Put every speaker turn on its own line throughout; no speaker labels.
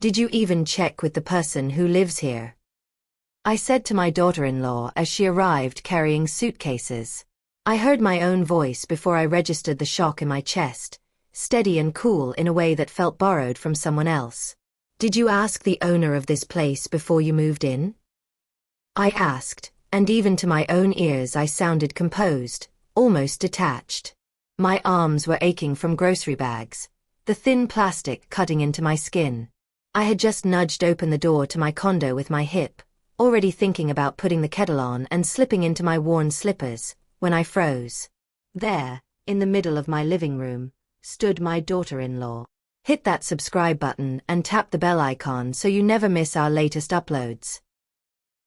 Did you even check with the person who lives here? I said to my daughter-in-law as she arrived carrying suitcases. I heard my own voice before I registered the shock in my chest, steady and cool in a way that felt borrowed from someone else. Did you ask the owner of this place before you moved in? I asked, and even to my own ears I sounded composed, almost detached. My arms were aching from grocery bags, the thin plastic cutting into my skin. I had just nudged open the door to my condo with my hip, already thinking about putting the kettle on and slipping into my worn slippers, when I froze. There, in the middle of my living room, stood my daughter-in-law. Hit that subscribe button and tap the bell icon so you never miss our latest uploads.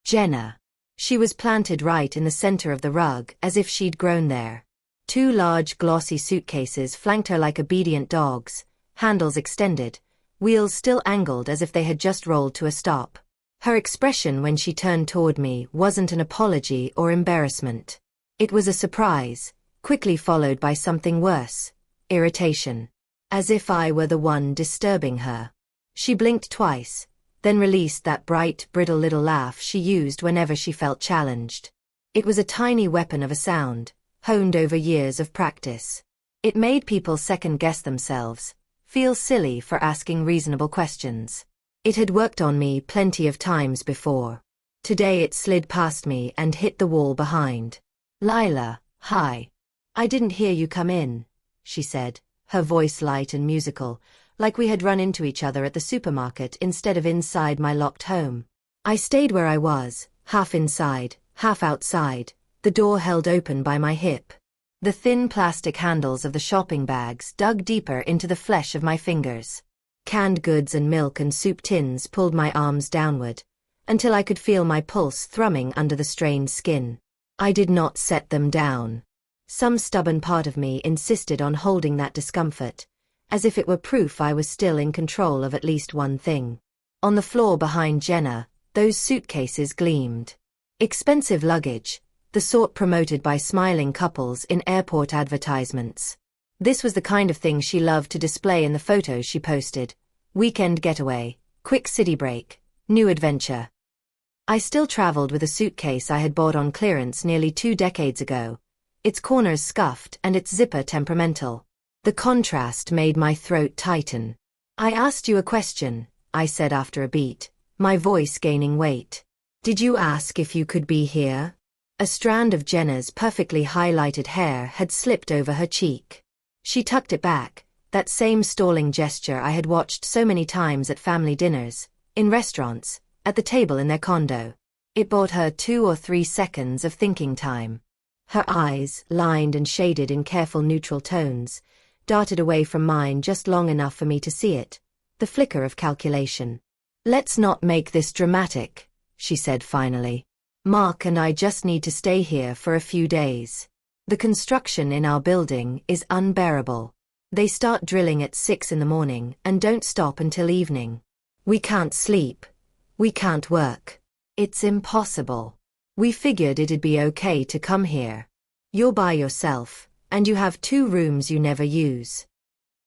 Jenna. She was planted right in the center of the rug as if she'd grown there. Two large glossy suitcases flanked her like obedient dogs, handles extended, wheels still angled as if they had just rolled to a stop. Her expression when she turned toward me wasn't an apology or embarrassment. It was a surprise, quickly followed by something worse, irritation. As if I were the one disturbing her. She blinked twice, then released that bright, brittle little laugh she used whenever she felt challenged. It was a tiny weapon of a sound, honed over years of practice. It made people second-guess themselves, feel silly for asking reasonable questions. It had worked on me plenty of times before. Today it slid past me and hit the wall behind. Lila, hi. I didn't hear you come in, she said, her voice light and musical, like we had run into each other at the supermarket instead of inside my locked home. I stayed where I was, half inside, half outside, the door held open by my hip. The thin plastic handles of the shopping bags dug deeper into the flesh of my fingers. Canned goods and milk and soup tins pulled my arms downward, until I could feel my pulse thrumming under the strained skin. I did not set them down. Some stubborn part of me insisted on holding that discomfort, as if it were proof I was still in control of at least one thing. On the floor behind Jenna, those suitcases gleamed. Expensive luggage, the sort promoted by smiling couples in airport advertisements. This was the kind of thing she loved to display in the photos she posted. Weekend getaway, quick city break, new adventure. I still traveled with a suitcase I had bought on clearance nearly 2 decades ago, its corners scuffed and its zipper temperamental. The contrast made my throat tighten. I asked you a question, I said after a beat, my voice gaining weight. Did you ask if you could be here? A strand of Jenna's perfectly highlighted hair had slipped over her cheek. She tucked it back, that same stalling gesture I had watched so many times at family dinners, in restaurants, at the table in their condo. It bought her 2 or 3 seconds of thinking time. Her eyes, lined and shaded in careful neutral tones, darted away from mine just long enough for me to see it, the flicker of calculation. Let's not make this dramatic, she said finally. Mark and I just need to stay here for a few days. The construction in our building is unbearable. They start drilling at 6 in the morning and don't stop until evening. We can't sleep. We can't work. It's impossible. We figured it'd be okay to come here. You're by yourself, and you have 2 rooms you never use.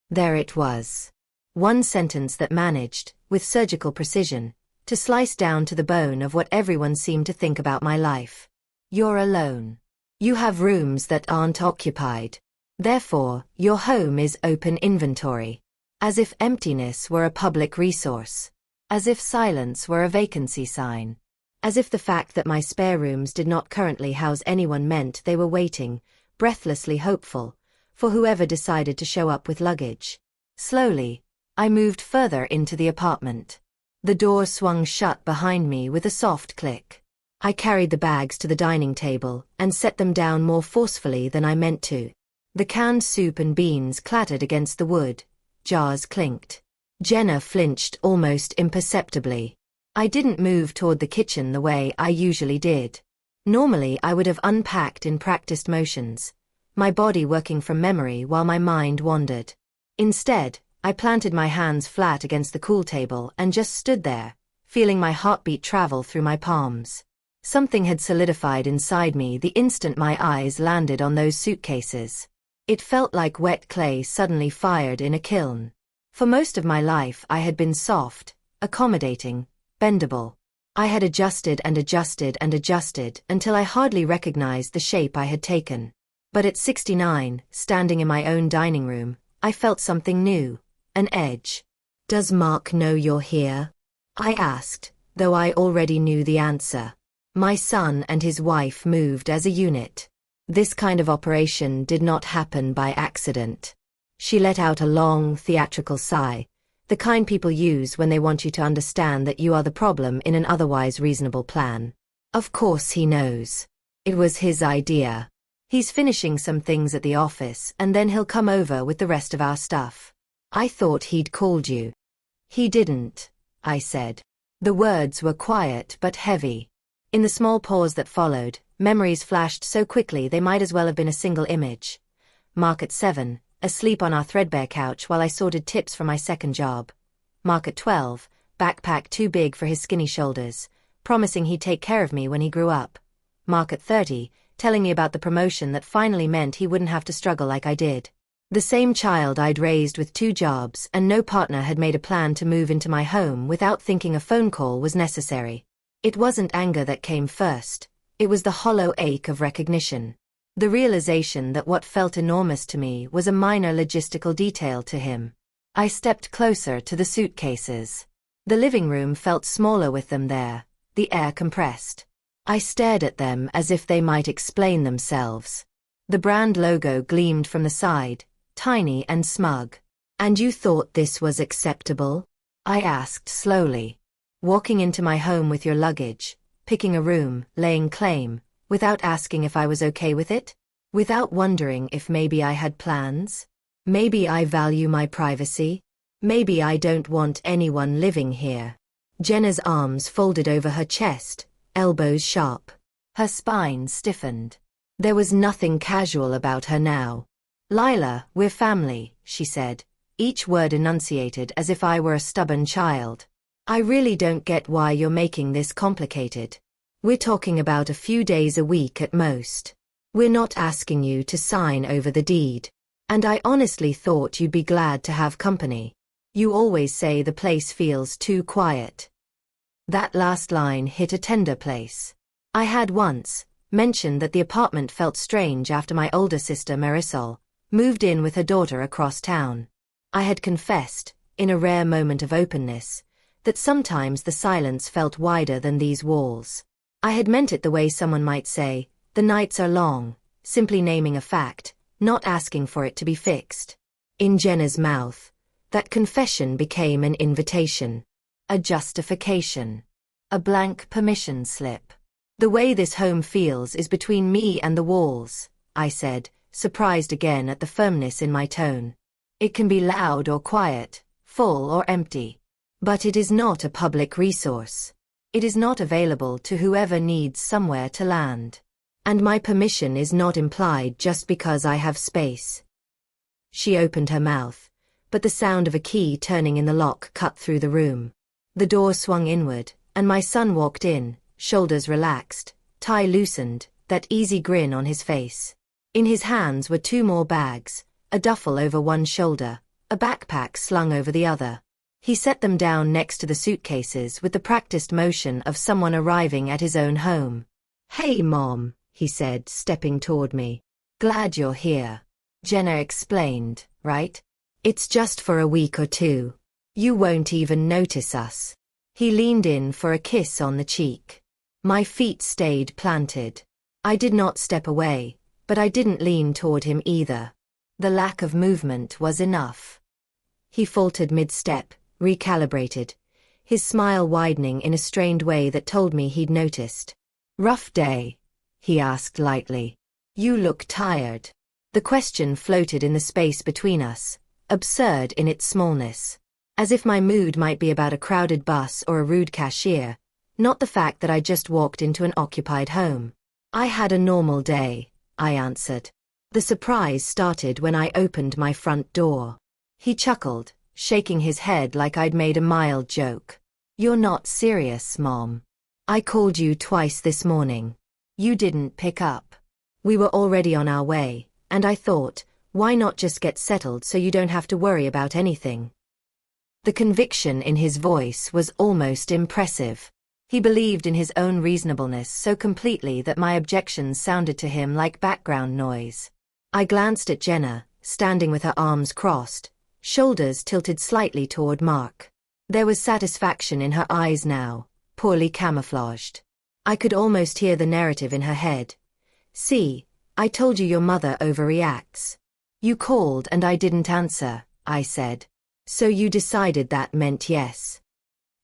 There it was. One sentence that managed, with surgical precision, to slice down to the bone of what everyone seemed to think about my life. You're alone. You have rooms that aren't occupied. Therefore, your home is open inventory. As if emptiness were a public resource. As if silence were a vacancy sign. As if the fact that my spare rooms did not currently house anyone meant they were waiting, breathlessly hopeful, for whoever decided to show up with luggage. Slowly, I moved further into the apartment. The door swung shut behind me with a soft click. I carried the bags to the dining table and set them down more forcefully than I meant to. The canned soup and beans clattered against the wood. Jars clinked. Jenna flinched almost imperceptibly. I didn't move toward the kitchen the way I usually did. Normally I would have unpacked in practiced motions, my body working from memory while my mind wandered. Instead, I planted my hands flat against the cool table and just stood there, feeling my heartbeat travel through my palms. Something had solidified inside me the instant my eyes landed on those suitcases. It felt like wet clay suddenly fired in a kiln. For most of my life I had been soft, accommodating, bendable. I had adjusted and adjusted and adjusted until I hardly recognized the shape I had taken. But at 69, standing in my own dining room, I felt something new, an edge. "Does Mark know you're here?" I asked, though I already knew the answer. My son and his wife moved as a unit. This kind of operation did not happen by accident. She let out a long, theatrical sigh, the kind people use when they want you to understand that you are the problem in an otherwise reasonable plan. Of course he knows. It was his idea. He's finishing some things at the office and then he'll come over with the rest of our stuff. I thought he'd called you. He didn't, I said. The words were quiet but heavy. In the small pause that followed, memories flashed so quickly they might as well have been a single image. Mark at 7, asleep on our threadbare couch while I sorted tips for my second job. Mark at 12, backpack too big for his skinny shoulders, promising he'd take care of me when he grew up. Mark at 30, telling me about the promotion that finally meant he wouldn't have to struggle like I did. The same child I'd raised with 2 jobs and no partner had made a plan to move into my home without thinking a phone call was necessary. It wasn't anger that came first. It was the hollow ache of recognition. The realization that what felt enormous to me was a minor logistical detail to him. I stepped closer to the suitcases. The living room felt smaller with them there, the air compressed. I stared at them as if they might explain themselves. The brand logo gleamed from the side, tiny and smug. "And you thought this was acceptable?" I asked slowly. "Walking into my home with your luggage, picking a room, laying claim, without asking if I was okay with it? Without wondering if maybe I had plans? Maybe I value my privacy? Maybe I don't want anyone living here?" Jenna's arms folded over her chest, elbows sharp. Her spine stiffened. There was nothing casual about her now. "Lila, we're family," she said, each word enunciated as if I were a stubborn child. "I really don't get why you're making this complicated. We're talking about a few days a week at most. We're not asking you to sign over the deed. And I honestly thought you'd be glad to have company. You always say the place feels too quiet." That last line hit a tender place. I had once mentioned that the apartment felt strange after my older sister Marisol moved in with her daughter across town. I had confessed, in a rare moment of openness, that sometimes the silence felt wider than these walls. I had meant it the way someone might say, "The nights are long," simply naming a fact, not asking for it to be fixed. In Jenna's mouth, that confession became an invitation, a justification, a blank permission slip. "The way this home feels is between me and the walls," I said, surprised again at the firmness in my tone. "It can be loud or quiet, full or empty. But it is not a public resource. It is not available to whoever needs somewhere to land. And my permission is not implied just because I have space." She opened her mouth, but the sound of a key turning in the lock cut through the room. The door swung inward, and my son walked in, shoulders relaxed, tie loosened, that easy grin on his face. In his hands were 2 more bags, a duffel over one shoulder, a backpack slung over the other. He set them down next to the suitcases with the practiced motion of someone arriving at his own home. "Hey, Mom," he said, stepping toward me. "Glad you're here." Jenna explained, "Right? It's just for a week or 2. You won't even notice us." He leaned in for a kiss on the cheek. My feet stayed planted. I did not step away, but I didn't lean toward him either. The lack of movement was enough. He faltered mid-step, recalibrated, his smile widening in a strained way that told me he'd noticed. "Rough day?" he asked lightly. "You look tired." The question floated in the space between us, absurd in its smallness. As if my mood might be about a crowded bus or a rude cashier, not the fact that I just walked into an occupied home. "I had a normal day," I answered. The surprise started when I opened my front door. He chuckled, shaking his head like I'd made a mild joke. "You're not serious, Mom. I called you twice this morning. You didn't pick up. We were already on our way, and I thought, why not just get settled so you don't have to worry about anything?" The conviction in his voice was almost impressive. He believed in his own reasonableness so completely that my objections sounded to him like background noise. I glanced at Jenna, standing with her arms crossed, shoulders tilted slightly toward Mark. There was satisfaction in her eyes now, poorly camouflaged. I could almost hear the narrative in her head. "See, I told you your mother overreacts. You called and I didn't answer," I said. "So you decided that meant yes."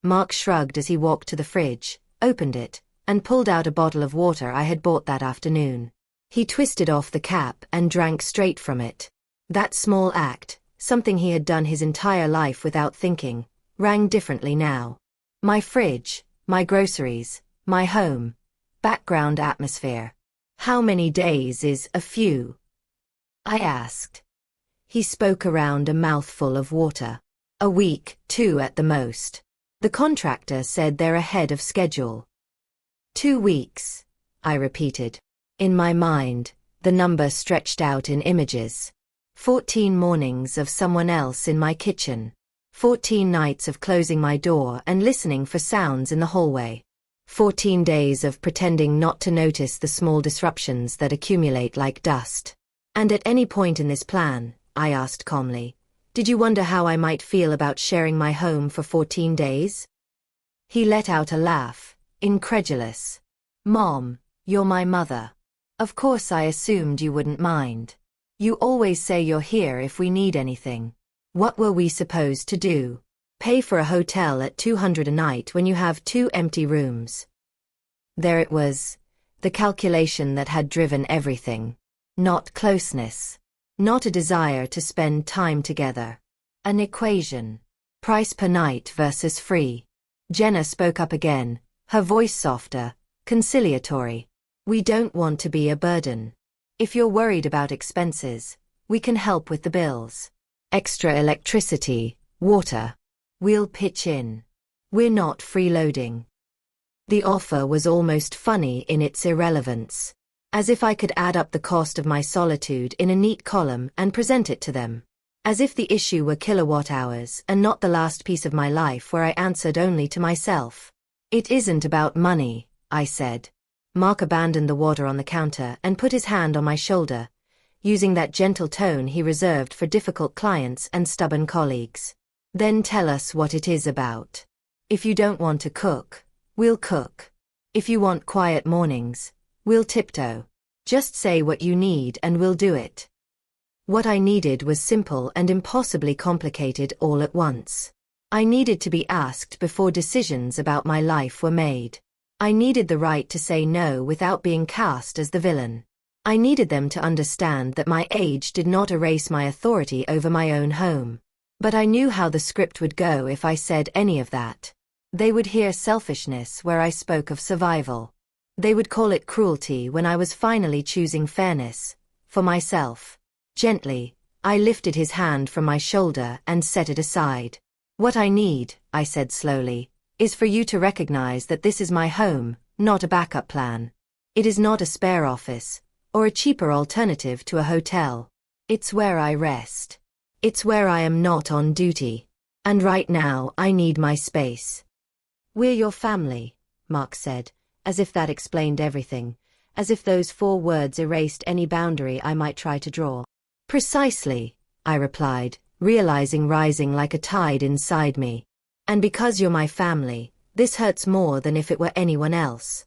Mark shrugged as he walked to the fridge, opened it, and pulled out a bottle of water I had bought that afternoon. He twisted off the cap and drank straight from it. That small act, something he had done his entire life without thinking, rang differently now. My fridge, my groceries, my home, background atmosphere. "How many days is a few?" I asked. He spoke around a mouthful of water. "A week, 2 at the most. The contractor said they're ahead of schedule." 2 weeks, I repeated. In my mind, the number stretched out in images. 14 mornings of someone else in my kitchen. 14 nights of closing my door and listening for sounds in the hallway. 14 days of pretending not to notice the small disruptions that accumulate like dust. "And at any point in this plan," I asked calmly, "did you wonder how I might feel about sharing my home for 14 days? He let out a laugh, incredulous. "Mom, you're my mother. Of course I assumed you wouldn't mind. You always say you're here if we need anything. What were we supposed to do? Pay for a hotel at $200 a night when you have 2 empty rooms?" There it was, the calculation that had driven everything. Not closeness. Not a desire to spend time together. An equation. Price per night versus free. Jenna spoke up again, her voice softer, conciliatory. "We don't want to be a burden. If you're worried about expenses, we can help with the bills. Extra electricity, water. We'll pitch in. We're not freeloading." The offer was almost funny in its irrelevance. As if I could add up the cost of my solitude in a neat column and present it to them. As if the issue were kilowatt hours and not the last piece of my life where I answered only to myself. "It isn't about money," I said. Mark abandoned the water on the counter and put his hand on my shoulder, using that gentle tone he reserved for difficult clients and stubborn colleagues. "Then tell us what it is about. If you don't want to cook, we'll cook. If you want quiet mornings, we'll tiptoe. Just say what you need and we'll do it." What I needed was simple and impossibly complicated all at once. I needed to be asked before decisions about my life were made. I needed the right to say no without being cast as the villain. I needed them to understand that my age did not erase my authority over my own home. But I knew how the script would go if I said any of that. They would hear selfishness where I spoke of survival. They would call it cruelty when I was finally choosing fairness, for myself. Gently, I lifted his hand from my shoulder and set it aside. "What I need," I said slowly, "is for you to recognize that this is my home, not a backup plan. It is not a spare office, or a cheaper alternative to a hotel. It's where I rest. It's where I am not on duty. And right now I need my space." "We're your family," Mark said, as if that explained everything, as if those 4 words erased any boundary I might try to draw. "Precisely," I replied, realizing rising like a tide inside me. "And because you're my family, this hurts more than if it were anyone else."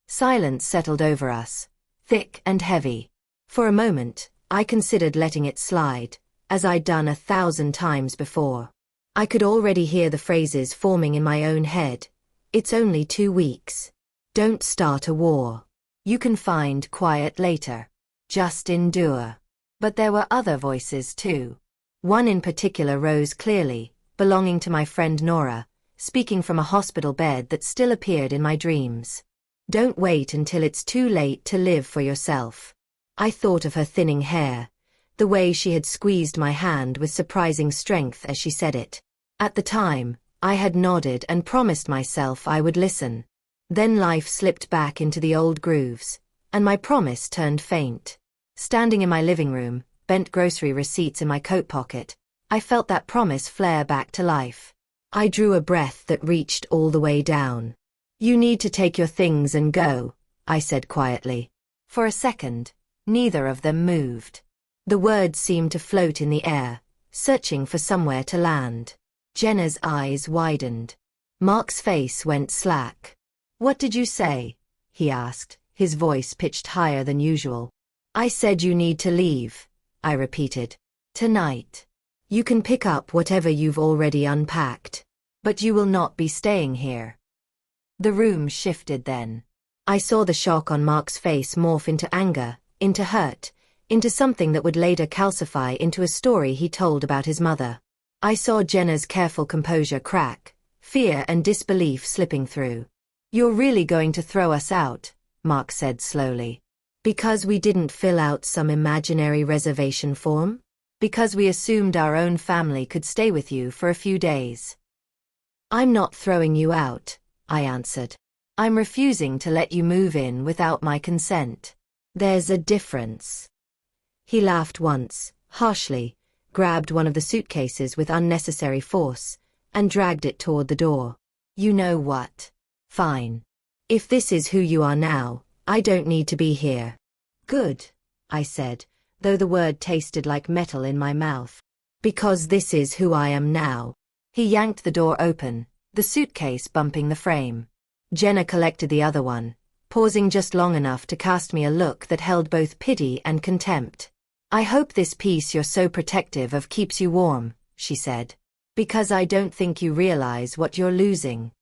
Silence settled over us, thick and heavy. For a moment, I considered letting it slide, as I'd done 1,000 times before. I could already hear the phrases forming in my own head. "It's only 2 weeks. Don't start a war. You can find quiet later. Just endure." But there were other voices too. One in particular rose clearly, belonging to my friend Nora, speaking from a hospital bed that still appeared in my dreams. "Don't wait until it's too late to live for yourself." I thought of her thinning hair, the way she had squeezed my hand with surprising strength as she said it. At the time, I had nodded and promised myself I would listen. Then life slipped back into the old grooves, and my promise turned faint. Standing in my living room, bent grocery receipts in my coat pocket, I felt that promise flare back to life. I drew a breath that reached all the way down. "You need to take your things and go," I said quietly. For a second, neither of them moved. The words seemed to float in the air, searching for somewhere to land. Jenna's eyes widened. Mark's face went slack. "What did you say?" he asked, his voice pitched higher than usual. "I said you need to leave," I repeated. "Tonight. You can pick up whatever you've already unpacked. But you will not be staying here." The room shifted then. I saw the shock on Mark's face morph into anger, into hurt, into something that would later calcify into a story he told about his mother. I saw Jenna's careful composure crack, fear and disbelief slipping through. "You're really going to throw us out," Mark said slowly. "Because we didn't fill out some imaginary reservation form? Because we assumed our own family could stay with you for a few days?" "I'm not throwing you out," I answered. "I'm refusing to let you move in without my consent. There's a difference." He laughed once, harshly, grabbed one of the suitcases with unnecessary force, and dragged it toward the door. "You know what? Fine. If this is who you are now, I don't need to be here." "Good," I said, though the word tasted like metal in my mouth. "Because this is who I am now." He yanked the door open, the suitcase bumping the frame. Jenna collected the other one, pausing just long enough to cast me a look that held both pity and contempt. "I hope this piece you're so protective of keeps you warm," she said. "Because I don't think you realize what you're losing."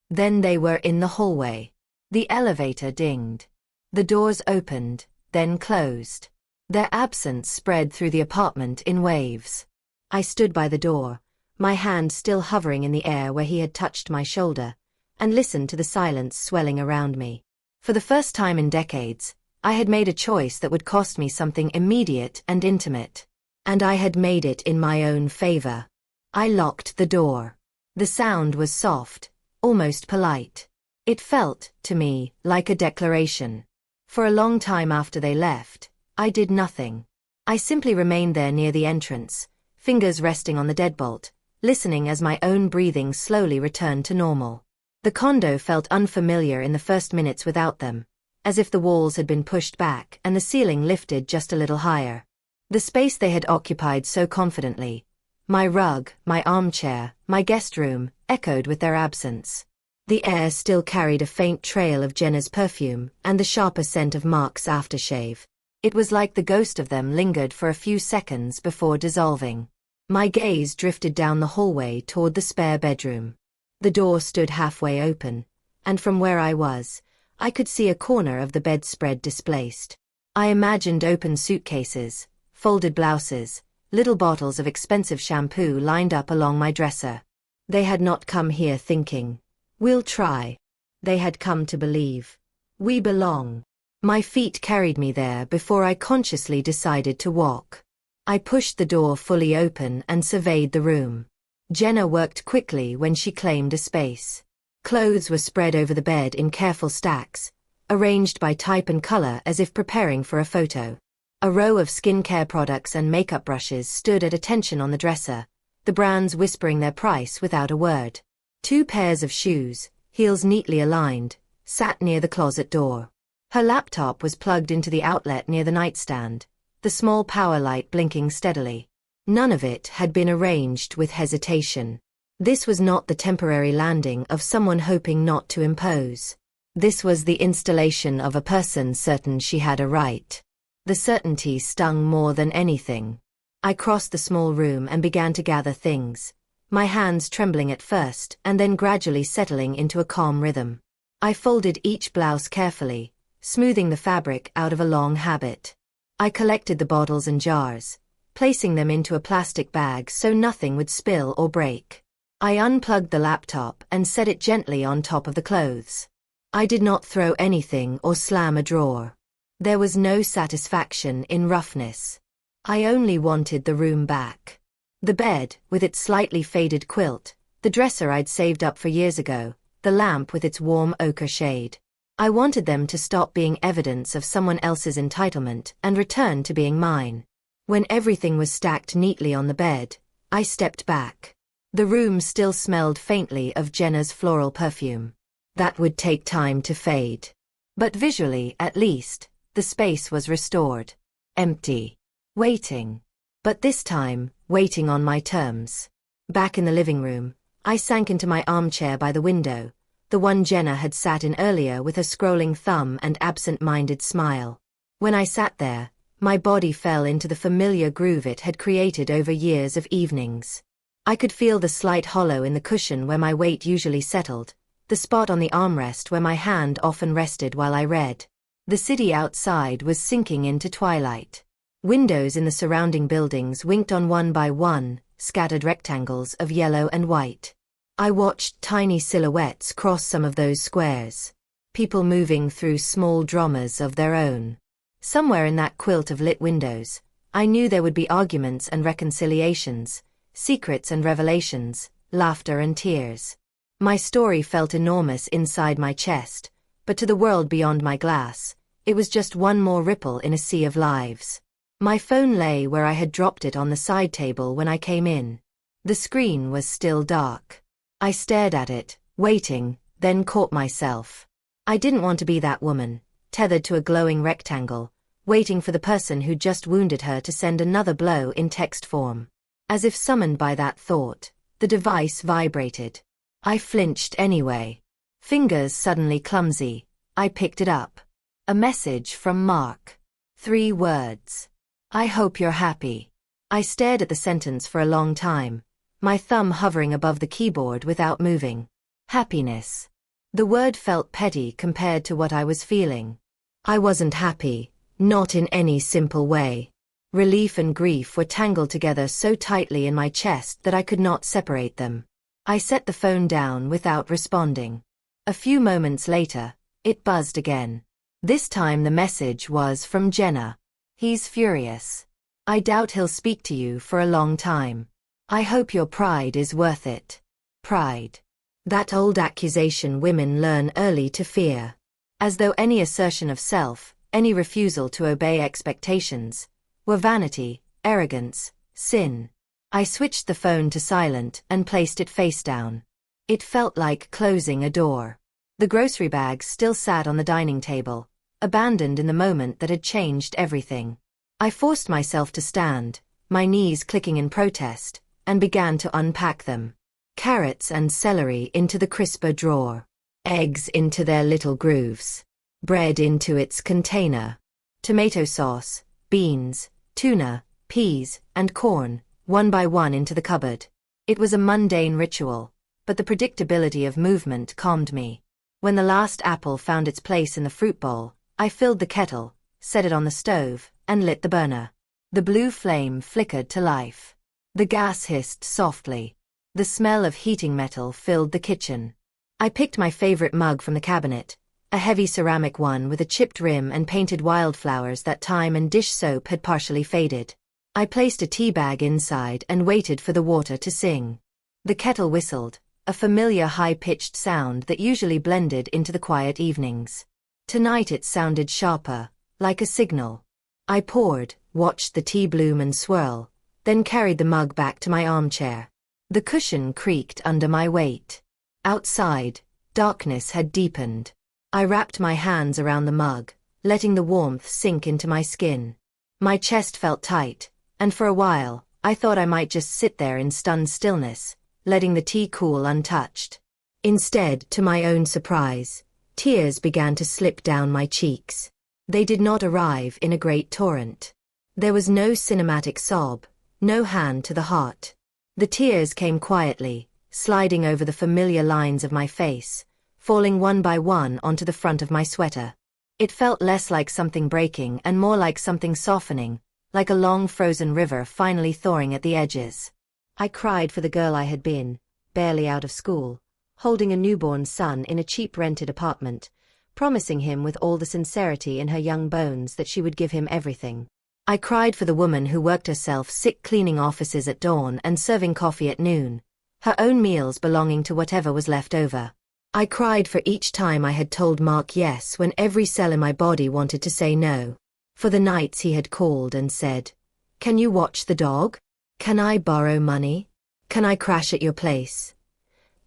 Then they were in the hallway. The elevator dinged. The doors opened, then closed. Their absence spread through the apartment in waves. I stood by the door, my hand still hovering in the air where he had touched my shoulder, and listened to the silence swelling around me. For the first time in decades, I had made a choice that would cost me something immediate and intimate. And I had made it in my own favor. I locked the door. The sound was soft, almost polite. It felt, to me, like a declaration. For a long time after they left, I did nothing. I simply remained there near the entrance, fingers resting on the deadbolt, listening as my own breathing slowly returned to normal. The condo felt unfamiliar in the first minutes without them, as if the walls had been pushed back and the ceiling lifted just a little higher. The space they had occupied so confidently, my rug, my armchair, my guest room, echoed with their absence. The air still carried a faint trail of Jenna's perfume and the sharper scent of Mark's aftershave. It was like the ghost of them lingered for a few seconds before dissolving. My gaze drifted down the hallway toward the spare bedroom. The door stood halfway open, and from where I was, I could see a corner of the bedspread displaced. I imagined open suitcases, folded blouses, little bottles of expensive shampoo lined up along my dresser. They had not come here thinking, "We'll try." They had come to believe, "We belong." My feet carried me there before I consciously decided to walk. I pushed the door fully open and surveyed the room. Jenna worked quickly when she claimed a space. Clothes were spread over the bed in careful stacks, arranged by type and color as if preparing for a photo. A row of skincare products and makeup brushes stood at attention on the dresser, the brands whispering their price without a word. 2 pairs of shoes, heels neatly aligned, sat near the closet door. Her laptop was plugged into the outlet near the nightstand, the small power light blinking steadily. None of it had been arranged with hesitation. This was not the temporary landing of someone hoping not to impose. This was the installation of a person certain she had a right. The certainty stung more than anything. I crossed the small room and began to gather things, my hands trembling at first and then gradually settling into a calm rhythm. I folded each blouse carefully, smoothing the fabric out of a long habit. I collected the bottles and jars, placing them into a plastic bag so nothing would spill or break. I unplugged the laptop and set it gently on top of the clothes. I did not throw anything or slam a drawer. There was no satisfaction in roughness. I only wanted the room back. The bed, with its slightly faded quilt, the dresser I'd saved up for years ago, the lamp with its warm ochre shade. I wanted them to stop being evidence of someone else's entitlement and return to being mine. When everything was stacked neatly on the bed, I stepped back. The room still smelled faintly of Jenna's floral perfume. That would take time to fade. But visually, at least, the space was restored. Empty. Waiting. But this time, waiting on my terms. Back in the living room, I sank into my armchair by the window, the one Jenna had sat in earlier with a scrolling thumb and absent-minded smile. When I sat there, my body fell into the familiar groove it had created over years of evenings. I could feel the slight hollow in the cushion where my weight usually settled, the spot on the armrest where my hand often rested while I read. The city outside was sinking into twilight. Windows in the surrounding buildings winked on one by one, scattered rectangles of yellow and white. I watched tiny silhouettes cross some of those squares. People moving through small dramas of their own. Somewhere in that quilt of lit windows, I knew there would be arguments and reconciliations, secrets and revelations, laughter and tears. My story felt enormous inside my chest, but to the world beyond my glass, it was just one more ripple in a sea of lives. My phone lay where I had dropped it on the side table when I came in. The screen was still dark. I stared at it, waiting, then caught myself. I didn't want to be that woman, tethered to a glowing rectangle, waiting for the person who'd just wounded her to send another blow in text form. As if summoned by that thought, the device vibrated. I flinched anyway. Fingers suddenly clumsy, I picked it up. A message from Mark. 3 words. I hope you're happy. I stared at the sentence for a long time, my thumb hovering above the keyboard without moving. Happiness. The word felt petty compared to what I was feeling. I wasn't happy, not in any simple way. Relief and grief were tangled together so tightly in my chest that I could not separate them. I set the phone down without responding. A few moments later, it buzzed again. This time the message was from Jenna. He's furious. I doubt he'll speak to you for a long time. I hope your pride is worth it. Pride. That old accusation women learn early to fear. As though any assertion of self, any refusal to obey expectations, were vanity, arrogance, sin. I switched the phone to silent and placed it face down. It felt like closing a door. The grocery bags still sat on the dining table, abandoned in the moment that had changed everything. I forced myself to stand, my knees clicking in protest, and began to unpack them. Carrots and celery into the crisper drawer. Eggs into their little grooves. Bread into its container. Tomato sauce, beans, tuna, peas, and corn, one by one into the cupboard. It was a mundane ritual, but the predictability of movement calmed me. When the last apple found its place in the fruit bowl, I filled the kettle, set it on the stove, and lit the burner. The blue flame flickered to life. The gas hissed softly. The smell of heating metal filled the kitchen. I picked my favorite mug from the cabinet, a heavy ceramic one with a chipped rim and painted wildflowers that time and dish soap had partially faded. I placed a tea bag inside and waited for the water to sing. The kettle whistled, a familiar high-pitched sound that usually blended into the quiet evenings. Tonight it sounded sharper, like a signal. I poured, watched the tea bloom and swirl, then carried the mug back to my armchair. The cushion creaked under my weight. Outside, darkness had deepened. I wrapped my hands around the mug, letting the warmth sink into my skin. My chest felt tight, and for a while, I thought I might just sit there in stunned stillness, letting the tea cool untouched. Instead, to my own surprise, tears began to slip down my cheeks. They did not arrive in a great torrent. There was no cinematic sob, no hand to the heart. The tears came quietly, sliding over the familiar lines of my face, falling one by one onto the front of my sweater. It felt less like something breaking and more like something softening, like a long frozen river finally thawing at the edges. I cried for the girl I had been, barely out of school, holding a newborn son in a cheap rented apartment, promising him with all the sincerity in her young bones that she would give him everything. I cried for the woman who worked herself sick cleaning offices at dawn and serving coffee at noon, her own meals belonging to whatever was left over. I cried for each time I had told Mark yes when every cell in my body wanted to say no. For the nights he had called and said, "Can you watch the dog? Can I borrow money? Can I crash at your place?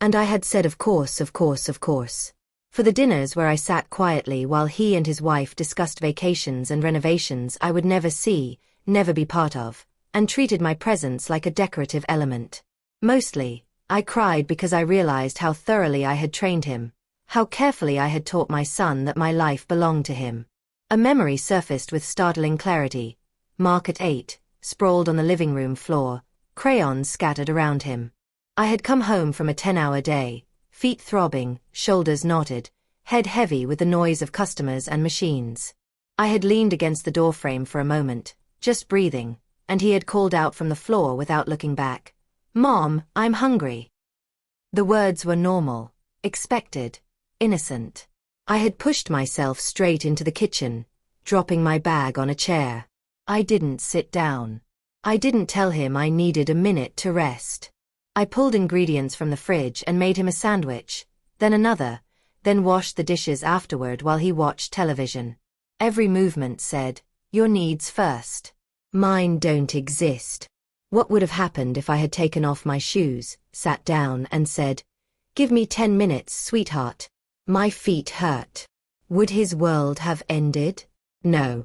And I had said of course, of course, of course. For the dinners where I sat quietly while he and his wife discussed vacations and renovations I would never see, never be part of, and treated my presence like a decorative element. Mostly, I cried because I realized how thoroughly I had trained him, how carefully I had taught my son that my life belonged to him. A memory surfaced with startling clarity. Mark at 8, sprawled on the living room floor, crayons scattered around him. I had come home from a 10-hour day, feet throbbing, shoulders knotted, head heavy with the noise of customers and machines. I had leaned against the doorframe for a moment, just breathing, and he had called out from the floor without looking back. "Mom, I'm hungry." The words were normal, expected, innocent. I had pushed myself straight into the kitchen, dropping my bag on a chair. I didn't sit down. I didn't tell him I needed a minute to rest. I pulled ingredients from the fridge and made him a sandwich, then another, then washed the dishes afterward while he watched television. Every movement said, "Your needs first. Mine don't exist." What would have happened if I had taken off my shoes, sat down and said, "Give me 10 minutes, sweetheart. My feet hurt"? Would his world have ended? No.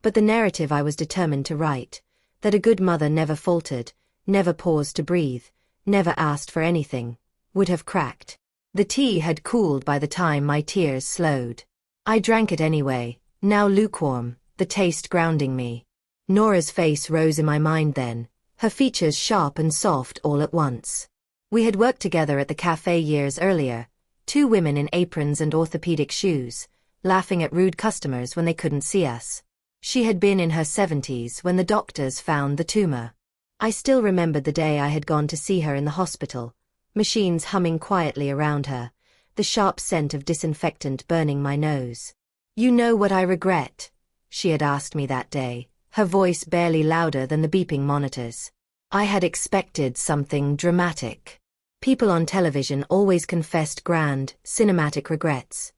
But the narrative I was determined to write, that a good mother never faltered, never paused to breathe, never asked for anything, would have cracked. The tea had cooled by the time my tears slowed. I drank it anyway, now lukewarm, the taste grounding me. Nora's face rose in my mind then, her features sharp and soft all at once. We had worked together at the cafe years earlier, two women in aprons and orthopedic shoes, laughing at rude customers when they couldn't see us. She had been in her 70s when the doctors found the tumor. I still remembered the day I had gone to see her in the hospital, machines humming quietly around her, the sharp scent of disinfectant burning my nose. "You know what I regret?" she had asked me that day, her voice barely louder than the beeping monitors. I had expected something dramatic. People on television always confessed grand, cinematic regrets.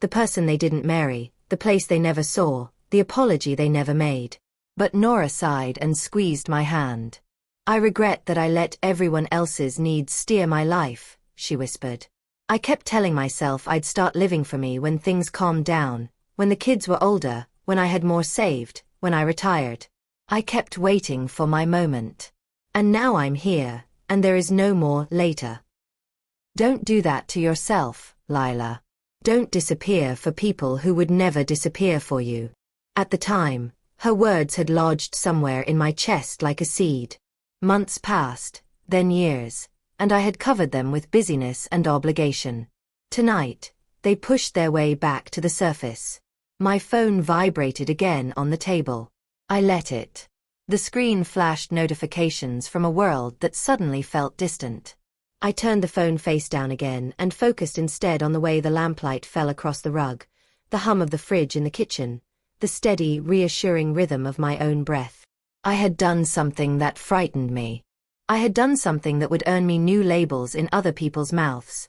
The person they didn't marry, the place they never saw, the apology they never made. But Nora sighed and squeezed my hand. "I regret that I let everyone else's needs steer my life," she whispered. "I kept telling myself I'd start living for me when things calmed down, when the kids were older, when I had more saved, when I retired. I kept waiting for my moment. And now I'm here, and there is no more later. Don't do that to yourself, Lila. Don't disappear for people who would never disappear for you." At the time, her words had lodged somewhere in my chest like a seed. Months passed, then years, and I had covered them with busyness and obligation. Tonight, they pushed their way back to the surface. My phone vibrated again on the table. I let it. The screen flashed notifications from a world that suddenly felt distant. I turned the phone face down again and focused instead on the way the lamplight fell across the rug, the hum of the fridge in the kitchen, the steady, reassuring rhythm of my own breath. I had done something that frightened me. I had done something that would earn me new labels in other people's mouths.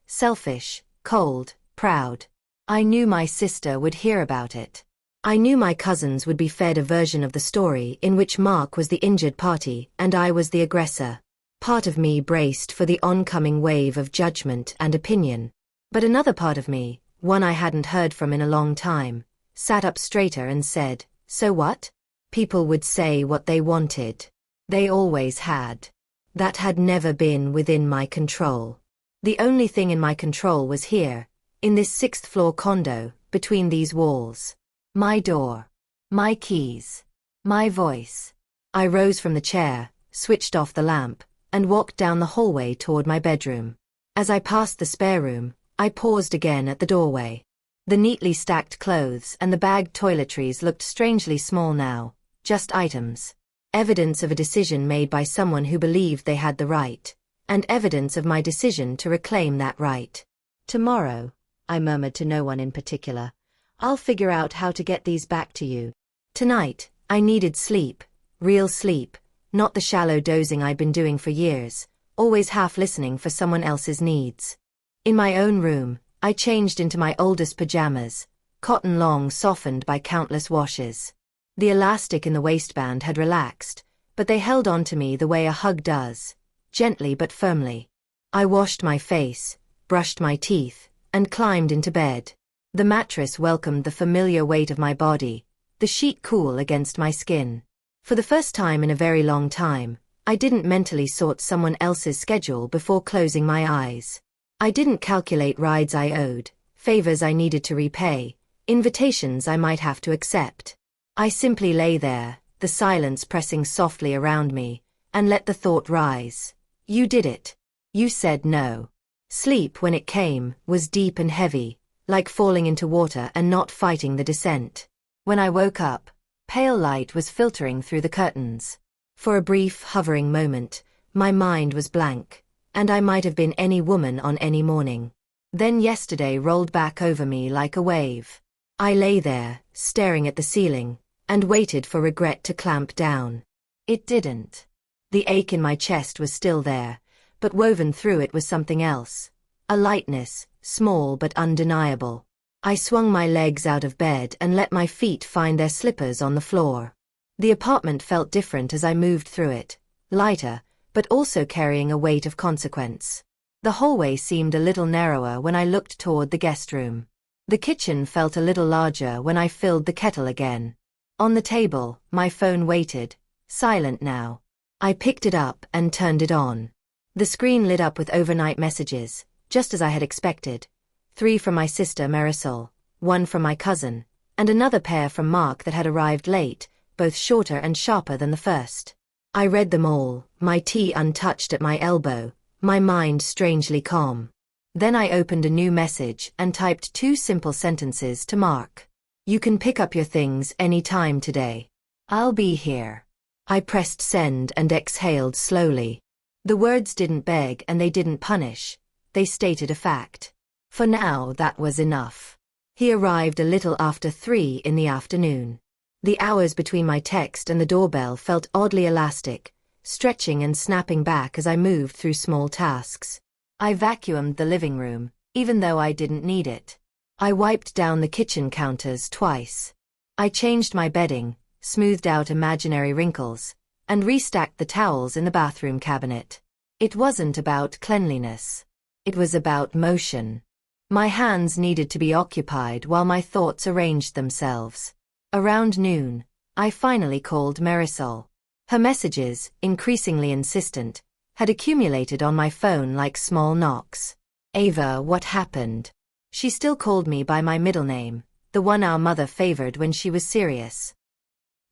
Selfish, cold, proud. I knew my sister would hear about it. I knew my cousins would be fed a version of the story in which Mark was the injured party and I was the aggressor. Part of me braced for the oncoming wave of judgment and opinion. But another part of me, one I hadn't heard from in a long time, sat up straighter and said, "So what?" People would say what they wanted. They always had. That had never been within my control. The only thing in my control was here, in this 6th-floor condo, between these walls. My door. My keys. My voice. I rose from the chair, switched off the lamp, and walked down the hallway toward my bedroom. As I passed the spare room, I paused again at the doorway. The neatly stacked clothes and the bagged toiletries looked strangely small now, just items. Evidence of a decision made by someone who believed they had the right, and evidence of my decision to reclaim that right. "Tomorrow," I murmured to no one in particular, "I'll figure out how to get these back to you." Tonight, I needed sleep, real sleep, not the shallow dozing I'd been doing for years, always half listening for someone else's needs. In my own room, I changed into my oldest pajamas, cotton long softened by countless washes. The elastic in the waistband had relaxed, but they held on to me the way a hug does, gently but firmly. I washed my face, brushed my teeth, and climbed into bed. The mattress welcomed the familiar weight of my body, the sheet cool against my skin. For the first time in a very long time, I didn't mentally sort someone else's schedule before closing my eyes. I didn't calculate rides I owed, favors I needed to repay, invitations I might have to accept. I simply lay there, the silence pressing softly around me, and let the thought rise. You did it. You said no. Sleep, when it came, was deep and heavy, like falling into water and not fighting the descent. When I woke up, pale light was filtering through the curtains. For a brief, hovering moment, my mind was blank, and I might have been any woman on any morning. Then yesterday rolled back over me like a wave. I lay there, staring at the ceiling, and waited for regret to clamp down. It didn't. The ache in my chest was still there, but woven through it was something else. A lightness, small but undeniable. I swung my legs out of bed and let my feet find their slippers on the floor. The apartment felt different as I moved through it, lighter, but also carrying a weight of consequence. The hallway seemed a little narrower when I looked toward the guest room. The kitchen felt a little larger when I filled the kettle again. On the table, my phone waited, silent now. I picked it up and turned it on. The screen lit up with overnight messages, just as I had expected. 3 from my sister Marisol, 1 from my cousin, and another pair from Mark that had arrived late, both shorter and sharper than the first. I read them all, my tea untouched at my elbow, my mind strangely calm. Then I opened a new message and typed 2 simple sentences to Mark. You can pick up your things any time today. I'll be here. I pressed send and exhaled slowly. The words didn't beg and they didn't punish. They stated a fact. For now, that was enough. He arrived a little after 3 in the afternoon. The hours between my text and the doorbell felt oddly elastic, stretching and snapping back as I moved through small tasks. I vacuumed the living room, even though I didn't need it. I wiped down the kitchen counters twice. I changed my bedding, smoothed out imaginary wrinkles, and restacked the towels in the bathroom cabinet. It wasn't about cleanliness. It was about motion. My hands needed to be occupied while my thoughts arranged themselves. Around noon, I finally called Marisol. Her messages, increasingly insistent, had accumulated on my phone like small knocks. Ava, what happened? She still called me by my middle name, the one our mother favored when she was serious.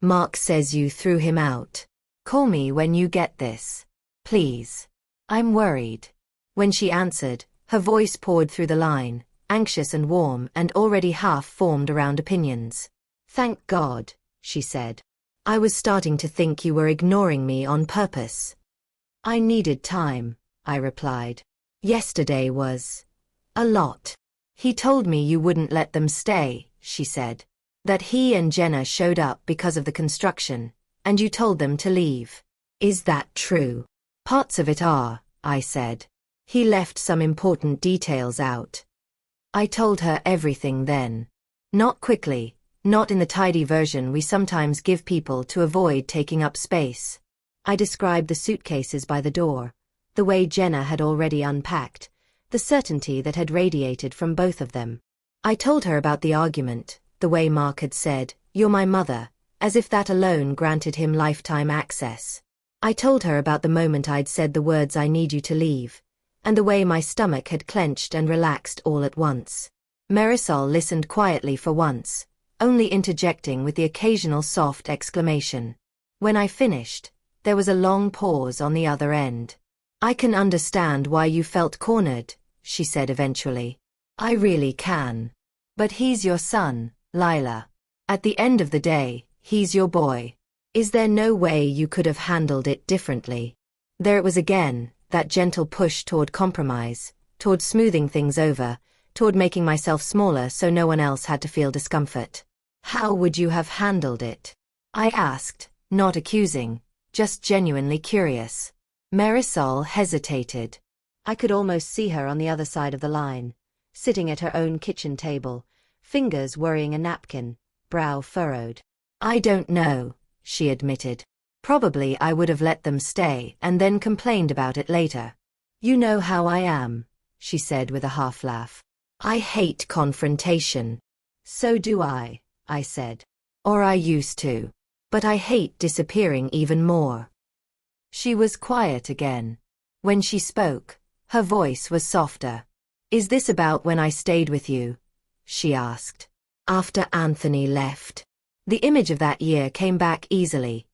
Mark says you threw him out. Call me when you get this. Please. I'm worried. When she answered, her voice poured through the line, anxious and warm and already half-formed around opinions. Thank God, she said. I was starting to think you were ignoring me on purpose. I needed time, I replied. Yesterday was a lot. He told me you wouldn't let them stay, she said. That he and Jenna showed up because of the construction, and you told them to leave. Is that true? Parts of it are, I said. He left some important details out. I told her everything then. Not quickly, not in the tidy version we sometimes give people to avoid taking up space. I described the suitcases by the door, the way Jenna had already unpacked, the certainty that had radiated from both of them. I told her about the argument, the way Mark had said, "You're my mother," as if that alone granted him lifetime access. I told her about the moment I'd said the words "I need you to leave," and the way my stomach had clenched and relaxed all at once. Marisol listened quietly for once, only interjecting with the occasional soft exclamation. When I finished, there was a long pause on the other end. I can understand why you felt cornered, she said eventually. I really can. But he's your son, Lila. At the end of the day, he's your boy. Is there no way you could have handled it differently? There it was again, that gentle push toward compromise, toward smoothing things over, toward making myself smaller so no one else had to feel discomfort. How would you have handled it? I asked, not accusing, just genuinely curious. Marisol hesitated. I could almost see her on the other side of the line, sitting at her own kitchen table, fingers worrying a napkin, brow furrowed. I don't know, she admitted. Probably I would have let them stay and then complained about it later. You know how I am, she said with a half laugh. I hate confrontation. So do I said. Or I used to. But I hate disappearing even more. She was quiet again. When she spoke, her voice was softer. Is this about when I stayed with you? She asked. After Anthony left. The image of that year came back easily.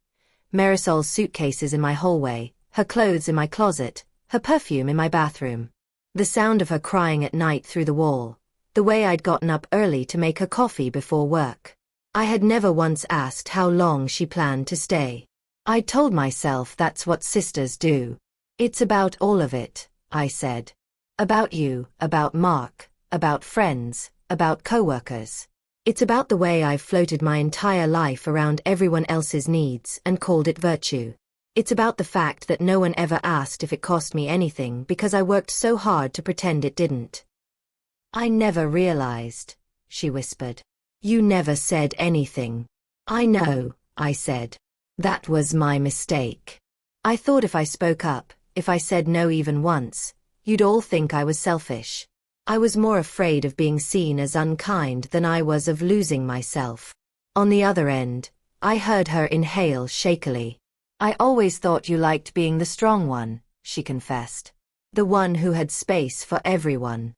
Marisol's suitcases in my hallway, her clothes in my closet, her perfume in my bathroom. The sound of her crying at night through the wall, the way I'd gotten up early to make her coffee before work. I had never once asked how long she planned to stay. I'd told myself that's what sisters do. It's about all of it, I said. About you, about Mark, about friends, about coworkers. It's about the way I've floated my entire life around everyone else's needs and called it virtue. It's about the fact that no one ever asked if it cost me anything because I worked so hard to pretend it didn't. I never realized, she whispered. You never said anything. I know, I said. That was my mistake. I thought if I spoke up, if I said no even once, you'd all think I was selfish. I was more afraid of being seen as unkind than I was of losing myself. On the other end, I heard her inhale shakily. I always thought you liked being the strong one, she confessed. The one who had space for everyone.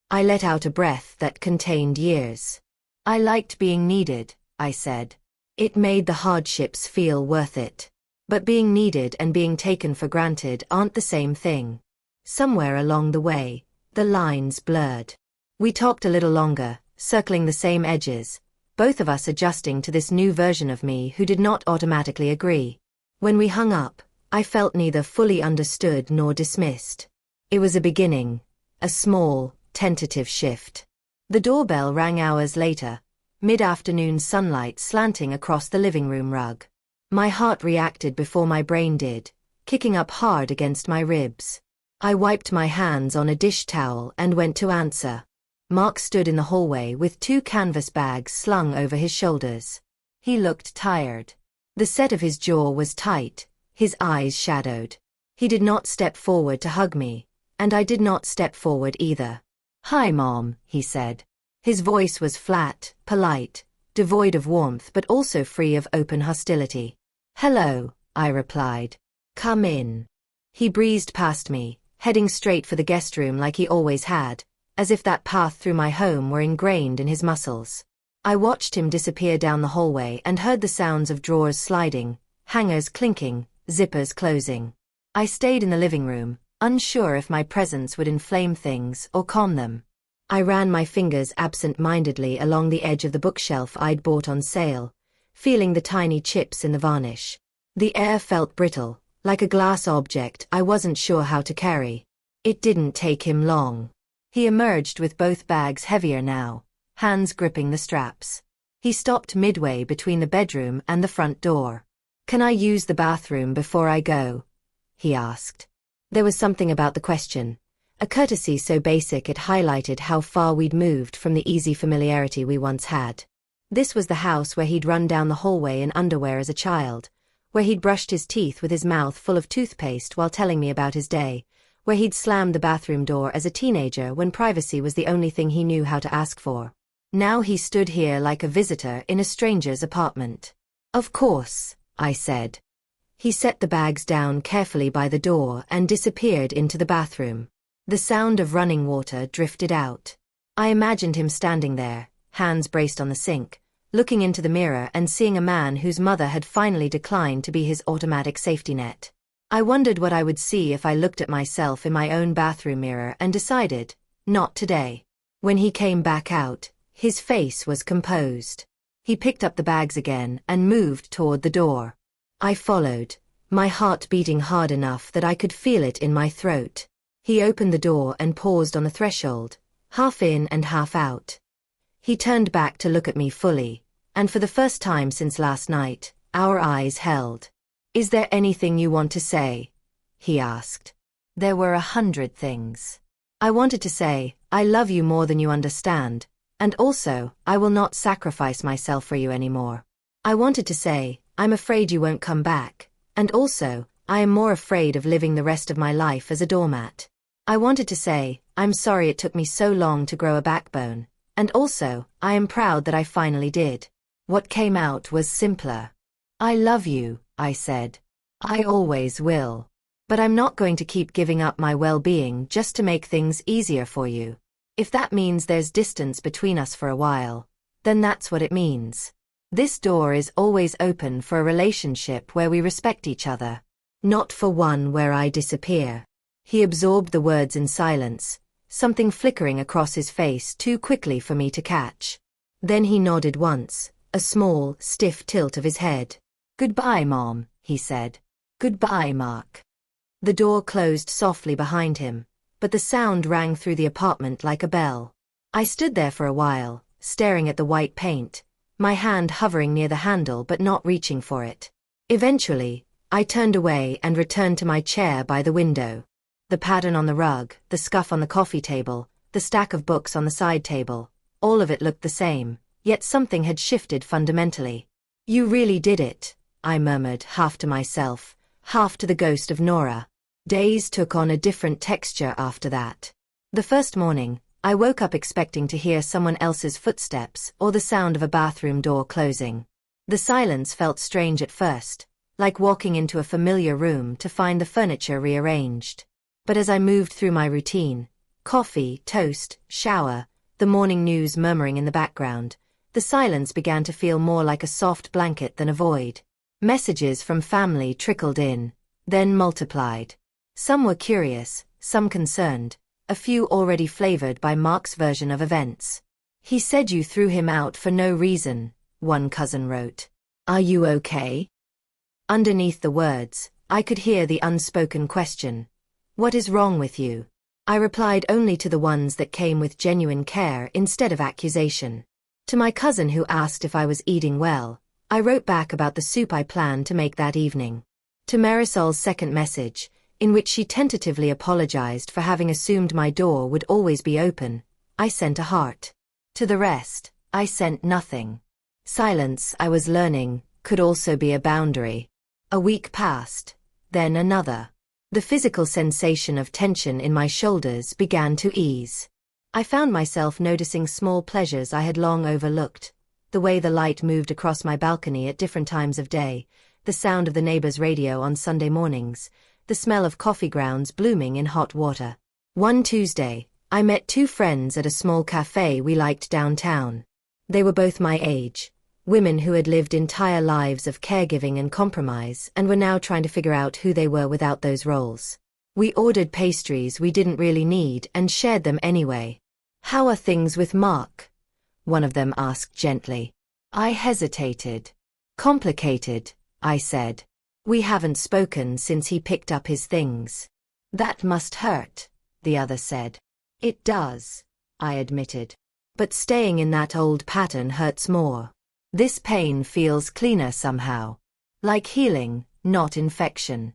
I let out a breath that contained years. I liked being needed, I said. It made the hardships feel worth it. But being needed and being taken for granted aren't the same thing. Somewhere along the way, the lines blurred. We talked a little longer, circling the same edges, both of us adjusting to this new version of me who did not automatically agree. When we hung up, I felt neither fully understood nor dismissed. It was a beginning, a small, tentative shift. The doorbell rang hours later, mid-afternoon sunlight slanting across the living room rug. My heart reacted before my brain did, kicking up hard against my ribs. I wiped my hands on a dish towel and went to answer. Mark stood in the hallway with 2 canvas bags slung over his shoulders. He looked tired. The set of his jaw was tight, his eyes shadowed. He did not step forward to hug me, and I did not step forward either. Hi, Mom, he said. His voice was flat, polite, devoid of warmth but also free of open hostility. Hello, I replied. Come in. He breezed past me, heading straight for the guest room like he always had, as if that path through my home were ingrained in his muscles. I watched him disappear down the hallway and heard the sounds of drawers sliding, hangers clinking, zippers closing. I stayed in the living room, unsure if my presence would inflame things or calm them. I ran my fingers absent-mindedly along the edge of the bookshelf I'd bought on sale, feeling the tiny chips in the varnish. The air felt brittle, like a glass object I wasn't sure how to carry. It didn't take him long. He emerged with both bags heavier now, hands gripping the straps. He stopped midway between the bedroom and the front door. Can I use the bathroom before I go? He asked. There was something about the question, a courtesy so basic it highlighted how far we'd moved from the easy familiarity we once had. This was the house where he'd run down the hallway in underwear as a child, where he'd brushed his teeth with his mouth full of toothpaste while telling me about his day, where he'd slammed the bathroom door as a teenager when privacy was the only thing he knew how to ask for. Now he stood here like a visitor in a stranger's apartment. Of course, I said. He set the bags down carefully by the door and disappeared into the bathroom. The sound of running water drifted out. I imagined him standing there, hands braced on the sink, looking into the mirror and seeing a man whose mother had finally declined to be his automatic safety net. I wondered what I would see if I looked at myself in my own bathroom mirror and decided, not today. When he came back out, his face was composed. He picked up the bags again and moved toward the door. I followed, my heart beating hard enough that I could feel it in my throat. He opened the door and paused on the threshold, half in and half out. He turned back to look at me fully, and for the first time since last night, our eyes held. Is there anything you want to say? He asked. There were 100 things. I wanted to say, I love you more than you understand, and also, I will not sacrifice myself for you anymore. I wanted to say, I'm afraid you won't come back, and also, I am more afraid of living the rest of my life as a doormat. I wanted to say, I'm sorry it took me so long to grow a backbone, and also, I am proud that I finally did. What came out was simpler. I love you, I said. I always will. But I'm not going to keep giving up my well-being just to make things easier for you. If that means there's distance between us for a while, then that's what it means. This door is always open for a relationship where we respect each other, not for one where I disappear. He absorbed the words in silence, something flickering across his face too quickly for me to catch. Then he nodded once, a small, stiff tilt of his head. Goodbye, Mom, he said. Goodbye, Mark. The door closed softly behind him, but the sound rang through the apartment like a bell. I stood there for a while, staring at the white paint, my hand hovering near the handle but not reaching for it. Eventually, I turned away and returned to my chair by the window. The pattern on the rug, the scuff on the coffee table, the stack of books on the side table, all of it looked the same, yet something had shifted fundamentally. You really did it, I murmured, half to myself, half to the ghost of Nora. Days took on a different texture after that. The first morning, I woke up expecting to hear someone else's footsteps or the sound of a bathroom door closing. The silence felt strange at first, like walking into a familiar room to find the furniture rearranged. But as I moved through my routine, coffee, toast, shower, the morning news murmuring in the background, the silence began to feel more like a soft blanket than a void. Messages from family trickled in, then multiplied. Some were curious, some concerned, a few already flavored by Mark's version of events. He said you threw him out for no reason, one cousin wrote. Are you okay? Underneath the words, I could hear the unspoken question. What is wrong with you? I replied only to the ones that came with genuine care instead of accusation. To my cousin who asked if I was eating well, I wrote back about the soup I planned to make that evening. To Marisol's second message, in which she tentatively apologized for having assumed my door would always be open, I sent a heart. To the rest, I sent nothing. Silence, I was learning, could also be a boundary. A week passed, then another. The physical sensation of tension in my shoulders began to ease. I found myself noticing small pleasures I had long overlooked. The way the light moved across my balcony at different times of day, the sound of the neighbor's radio on Sunday mornings, the smell of coffee grounds blooming in hot water. One Tuesday, I met two friends at a small cafe we liked downtown. They were both my age, women who had lived entire lives of caregiving and compromise and were now trying to figure out who they were without those roles. We ordered pastries we didn't really need and shared them anyway. How are things with Mark? One of them asked gently. I hesitated. Complicated, I said. We haven't spoken since he picked up his things. That must hurt, the other said. It does, I admitted. But staying in that old pattern hurts more. This pain feels cleaner somehow. Like healing, not infection.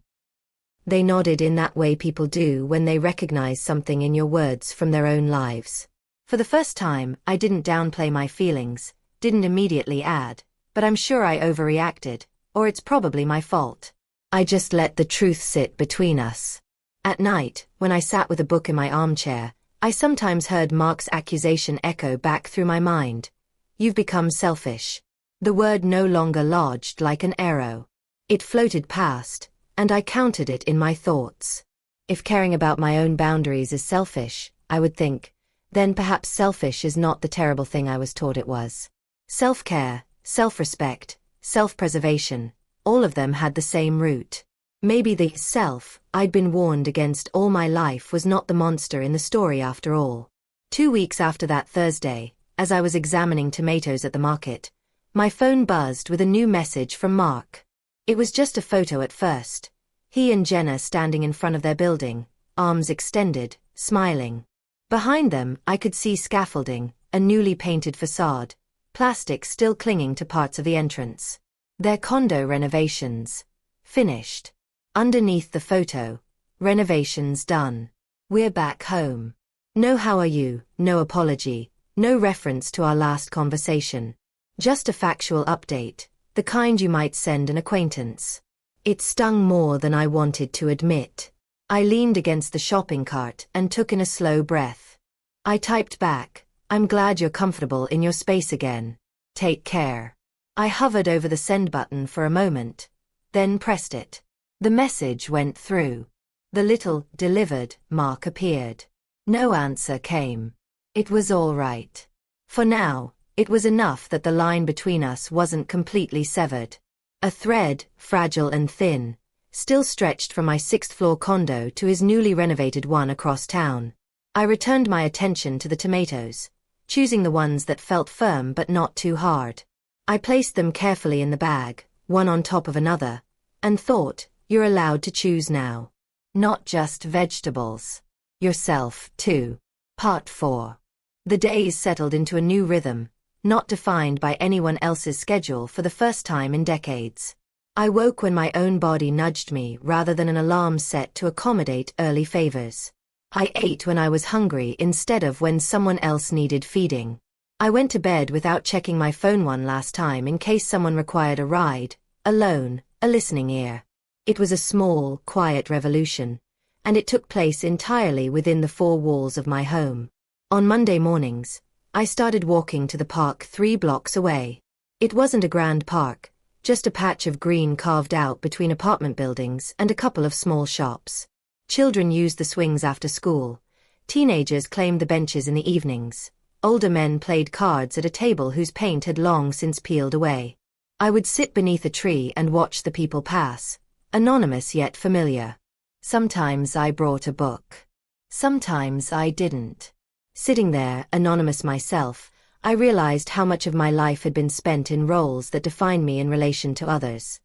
They nodded in that way people do when they recognize something in your words from their own lives. For the first time, I didn't downplay my feelings, didn't immediately add, but I'm sure I overreacted, or it's probably my fault. I just let the truth sit between us. At night, when I sat with a book in my armchair, I sometimes heard Mark's accusation echo back through my mind. You've become selfish. The word no longer lodged like an arrow. It floated past, and I counted it in my thoughts. If caring about my own boundaries is selfish, I would think, then perhaps selfish is not the terrible thing I was taught it was. Self-care, self-respect, self-preservation, all of them had the same root. Maybe the self I'd been warned against all my life was not the monster in the story after all. 2 weeks after that Thursday, as I was examining tomatoes at the market, my phone buzzed with a new message from Mark. It was just a photo at first. He and Jenna standing in front of their building, arms extended, smiling. Behind them, I could see scaffolding, a newly painted facade, plastic still clinging to parts of the entrance. Their condo renovations. Finished. Underneath the photo, renovations done. We're back home. No how are you, no apology, no reference to our last conversation. Just a factual update. The kind you might send an acquaintance. It stung more than I wanted to admit. I leaned against the shopping cart and took in a slow breath. I typed back, "I'm glad you're comfortable in your space again. Take care." I hovered over the send button for a moment, then pressed it. The message went through. The little "delivered" mark appeared. No answer came. It was all right. For now, it was enough that the line between us wasn't completely severed. A thread, fragile and thin, still stretched from my sixth-floor condo to his newly renovated one across town. I returned my attention to the tomatoes, choosing the ones that felt firm but not too hard. I placed them carefully in the bag, one on top of another, and thought, "You're allowed to choose now. Not just vegetables. Yourself, too." Part 4. The days settled into a new rhythm, not defined by anyone else's schedule for the first time in decades. I woke when my own body nudged me rather than an alarm set to accommodate early favors. I ate when I was hungry instead of when someone else needed feeding. I went to bed without checking my phone one last time in case someone required a ride, alone, a listening ear. It was a small, quiet revolution, and it took place entirely within the four walls of my home. On Monday mornings, I started walking to the park 3 blocks away. It wasn't a grand park, just a patch of green carved out between apartment buildings and a couple of small shops. Children used the swings after school. Teenagers claimed the benches in the evenings. Older men played cards at a table whose paint had long since peeled away. I would sit beneath a tree and watch the people pass, anonymous yet familiar. Sometimes I brought a book. Sometimes I didn't. Sitting there, anonymous myself, I realized how much of my life had been spent in roles that defined me in relation to others.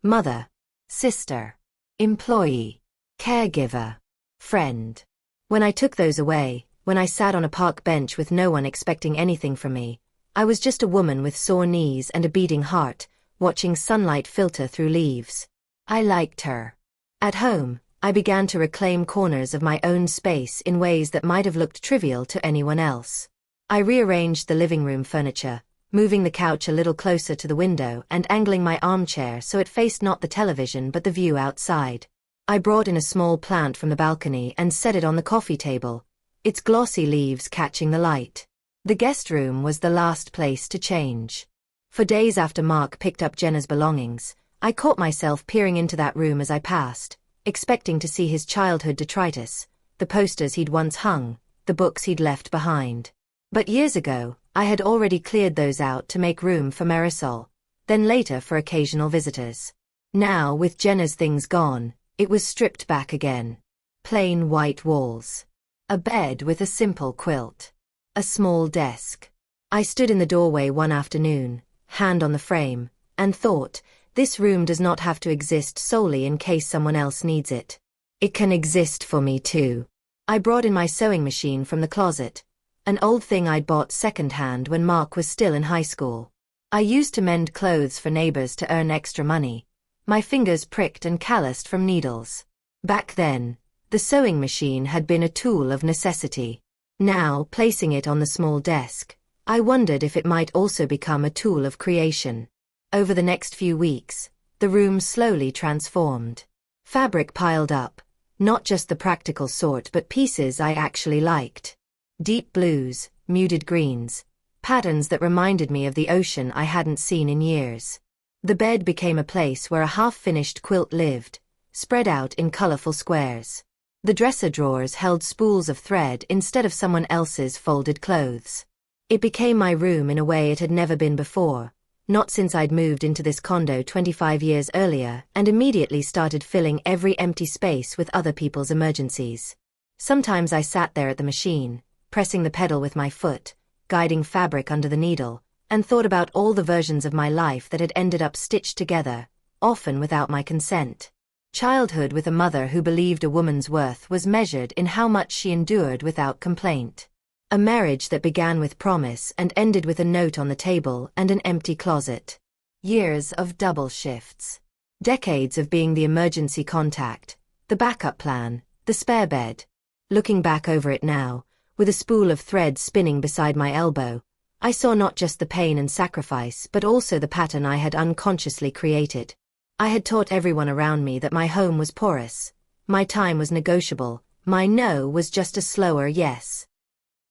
Mother, sister, employee, caregiver, friend. When I took those away, when I sat on a park bench with no one expecting anything from me, I was just a woman with sore knees and a beating heart, watching sunlight filter through leaves. I liked her. At home, I began to reclaim corners of my own space in ways that might have looked trivial to anyone else. I rearranged the living room furniture, moving the couch a little closer to the window and angling my armchair so it faced not the television but the view outside. I brought in a small plant from the balcony and set it on the coffee table, its glossy leaves catching the light. The guest room was the last place to change. For days after Mark picked up Jenna's belongings, I caught myself peering into that room as I passed, expecting to see his childhood detritus, the posters he'd once hung, the books he'd left behind. But years ago, I had already cleared those out to make room for Marisol, then later for occasional visitors. Now, with Jenna's things gone, it was stripped back again. Plain white walls. A bed with a simple quilt. A small desk. I stood in the doorway one afternoon, hand on the frame, and thought, this room does not have to exist solely in case someone else needs it. It can exist for me too. I brought in my sewing machine from the closet, an old thing I'd bought second-hand when Mark was still in high school. I used to mend clothes for neighbors to earn extra money, my fingers pricked and calloused from needles. Back then, the sewing machine had been a tool of necessity. Now, placing it on the small desk, I wondered if it might also become a tool of creation. Over the next few weeks, the room slowly transformed. Fabric piled up, not just the practical sort but pieces I actually liked. Deep blues, muted greens, patterns that reminded me of the ocean I hadn't seen in years. The bed became a place where a half-finished quilt lived, spread out in colorful squares. The dresser drawers held spools of thread instead of someone else's folded clothes. It became my room in a way it had never been before, not since I'd moved into this condo 25 years earlier and immediately started filling every empty space with other people's emergencies. Sometimes I sat there at the machine, pressing the pedal with my foot, guiding fabric under the needle, and thought about all the versions of my life that had ended up stitched together, often without my consent. Childhood with a mother who believed a woman's worth was measured in how much she endured without complaint. A marriage that began with promise and ended with a note on the table and an empty closet. Years of double shifts. Decades of being the emergency contact, the backup plan, the spare bed. Looking back over it now, with a spool of thread spinning beside my elbow, I saw not just the pain and sacrifice but also the pattern I had unconsciously created. I had taught everyone around me that my home was porous, my time was negotiable, my no was just a slower yes.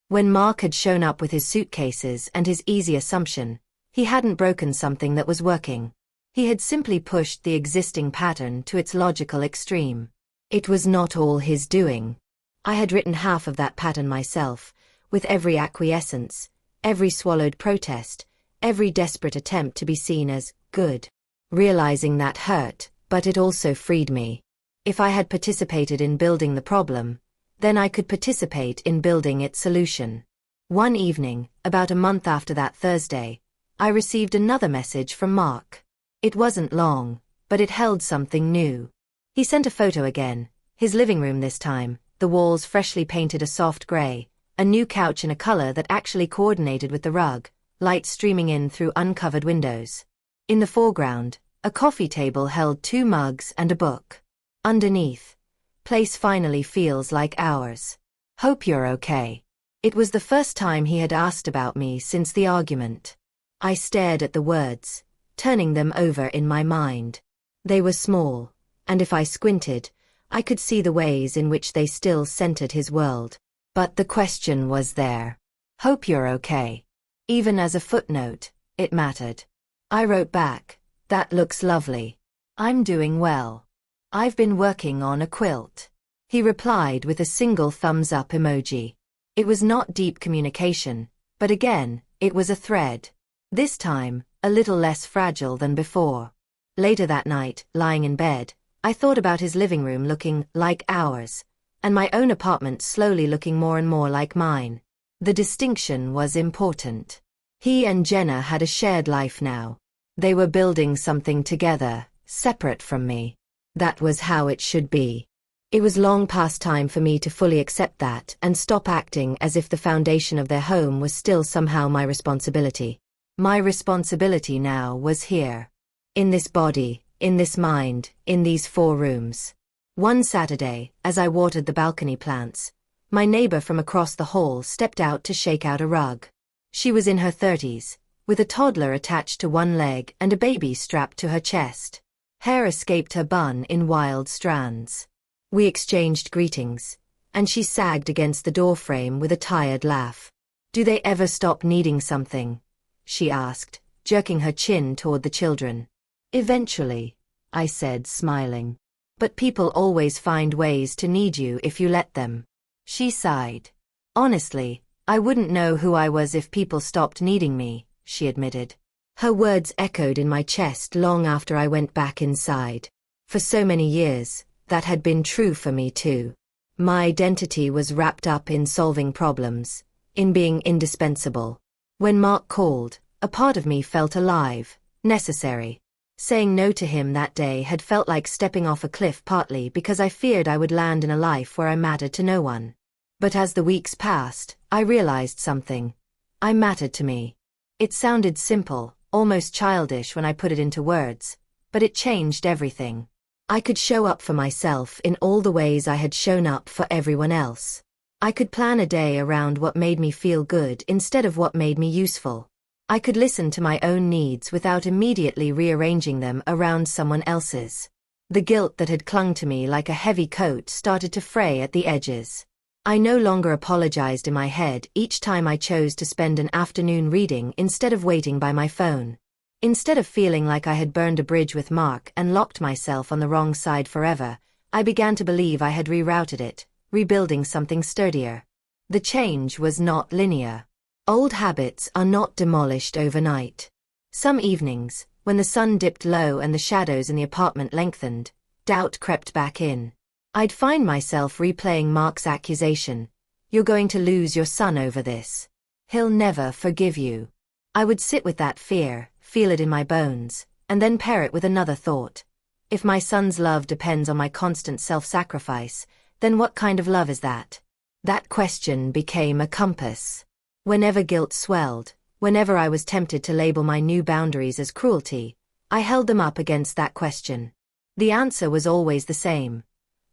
When Mark had shown up with his suitcases and his easy assumption, he hadn't broken something that was working. He had simply pushed the existing pattern to its logical extreme. It was not all his doing. I had written half of that pattern myself, with every acquiescence, every swallowed protest, every desperate attempt to be seen as good. Realizing that hurt, but it also freed me. If I had participated in building the problem, then I could participate in building its solution. One evening, about a month after that Thursday, I received another message from Mark. It wasn't long, but it held something new. He sent a photo again, his living room this time, the walls freshly painted a soft gray, a new couch in a color that actually coordinated with the rug, light streaming in through uncovered windows. In the foreground, a coffee table held 2 mugs and a book. Underneath, place finally feels like ours. Hope you're okay. It was the first time he had asked about me since the argument. I stared at the words, turning them over in my mind. They were small, and if I squinted, I could see the ways in which they still centered his world. But the question was there. Hope you're okay. Even as a footnote, it mattered. I wrote back, that looks lovely. I'm doing well. I've been working on a quilt. He replied with a single thumbs up emoji. It was not deep communication, but again, it was a thread. This time, a little less fragile than before. Later that night, lying in bed, I thought about his living room looking like ours, and my own apartment slowly looking more and more like mine. The distinction was important. He and Jenna had a shared life now. They were building something together, separate from me. That was how it should be. It was long past time for me to fully accept that and stop acting as if the foundation of their home was still somehow my responsibility. My responsibility now was here. In this body, in this mind, in these 4 rooms. One Saturday, as I watered the balcony plants, my neighbor from across the hall stepped out to shake out a rug. She was in her 30s, with a toddler attached to one leg and a baby strapped to her chest. Hair escaped her bun in wild strands. We exchanged greetings, and she sagged against the doorframe with a tired laugh. "Do they ever stop needing something?" she asked, jerking her chin toward the children. "Eventually," I said, smiling. "But people always find ways to need you if you let them." She sighed. "Honestly, I wouldn't know who I was if people stopped needing me," she admitted. Her words echoed in my chest long after I went back inside. For so many years, that had been true for me too. My identity was wrapped up in solving problems, in being indispensable. When Mark called, a part of me felt alive, necessary. Saying no to him that day had felt like stepping off a cliff, partly because I feared I would land in a life where I mattered to no one. But as the weeks passed, I realized something. I mattered to me. It sounded simple, almost childish when I put it into words, but it changed everything. I could show up for myself in all the ways I had shown up for everyone else. I could plan a day around what made me feel good instead of what made me useful. I could listen to my own needs without immediately rearranging them around someone else's. The guilt that had clung to me like a heavy coat started to fray at the edges. I no longer apologized in my head each time I chose to spend an afternoon reading instead of waiting by my phone. Instead of feeling like I had burned a bridge with Mark and locked myself on the wrong side forever, I began to believe I had rerouted it, rebuilding something sturdier. The change was not linear. Old habits are not demolished overnight. Some evenings, when the sun dipped low and the shadows in the apartment lengthened, doubt crept back in. I'd find myself replaying Mark's accusation. "You're going to lose your son over this. He'll never forgive you." I would sit with that fear, feel it in my bones, and then pair it with another thought. If my son's love depends on my constant self-sacrifice, then what kind of love is that? That question became a compass. Whenever guilt swelled, whenever I was tempted to label my new boundaries as cruelty, I held them up against that question. The answer was always the same.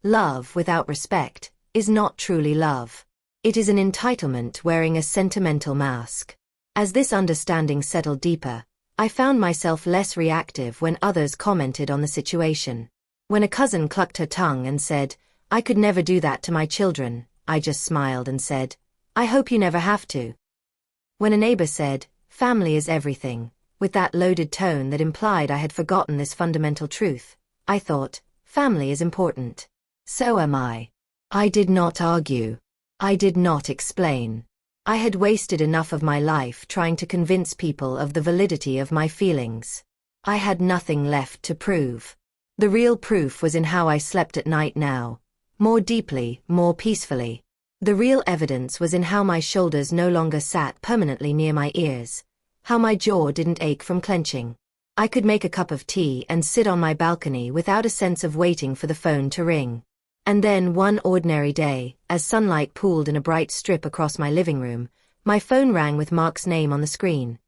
Love without respect is not truly love. It is an entitlement wearing a sentimental mask. As this understanding settled deeper, I found myself less reactive when others commented on the situation. When a cousin clucked her tongue and said, "I could never do that to my children," I just smiled and said, "I hope you never have to." When a neighbor said, "Family is everything," with that loaded tone that implied I had forgotten this fundamental truth, I thought, family is important. So am I. I did not argue. I did not explain. I had wasted enough of my life trying to convince people of the validity of my feelings. I had nothing left to prove. The real proof was in how I slept at night now. More deeply, more peacefully. The real evidence was in how my shoulders no longer sat permanently near my ears. How my jaw didn't ache from clenching. I could make a cup of tea and sit on my balcony without a sense of waiting for the phone to ring. And then one ordinary day, as sunlight pooled in a bright strip across my living room, my phone rang with Mark's name on the screen.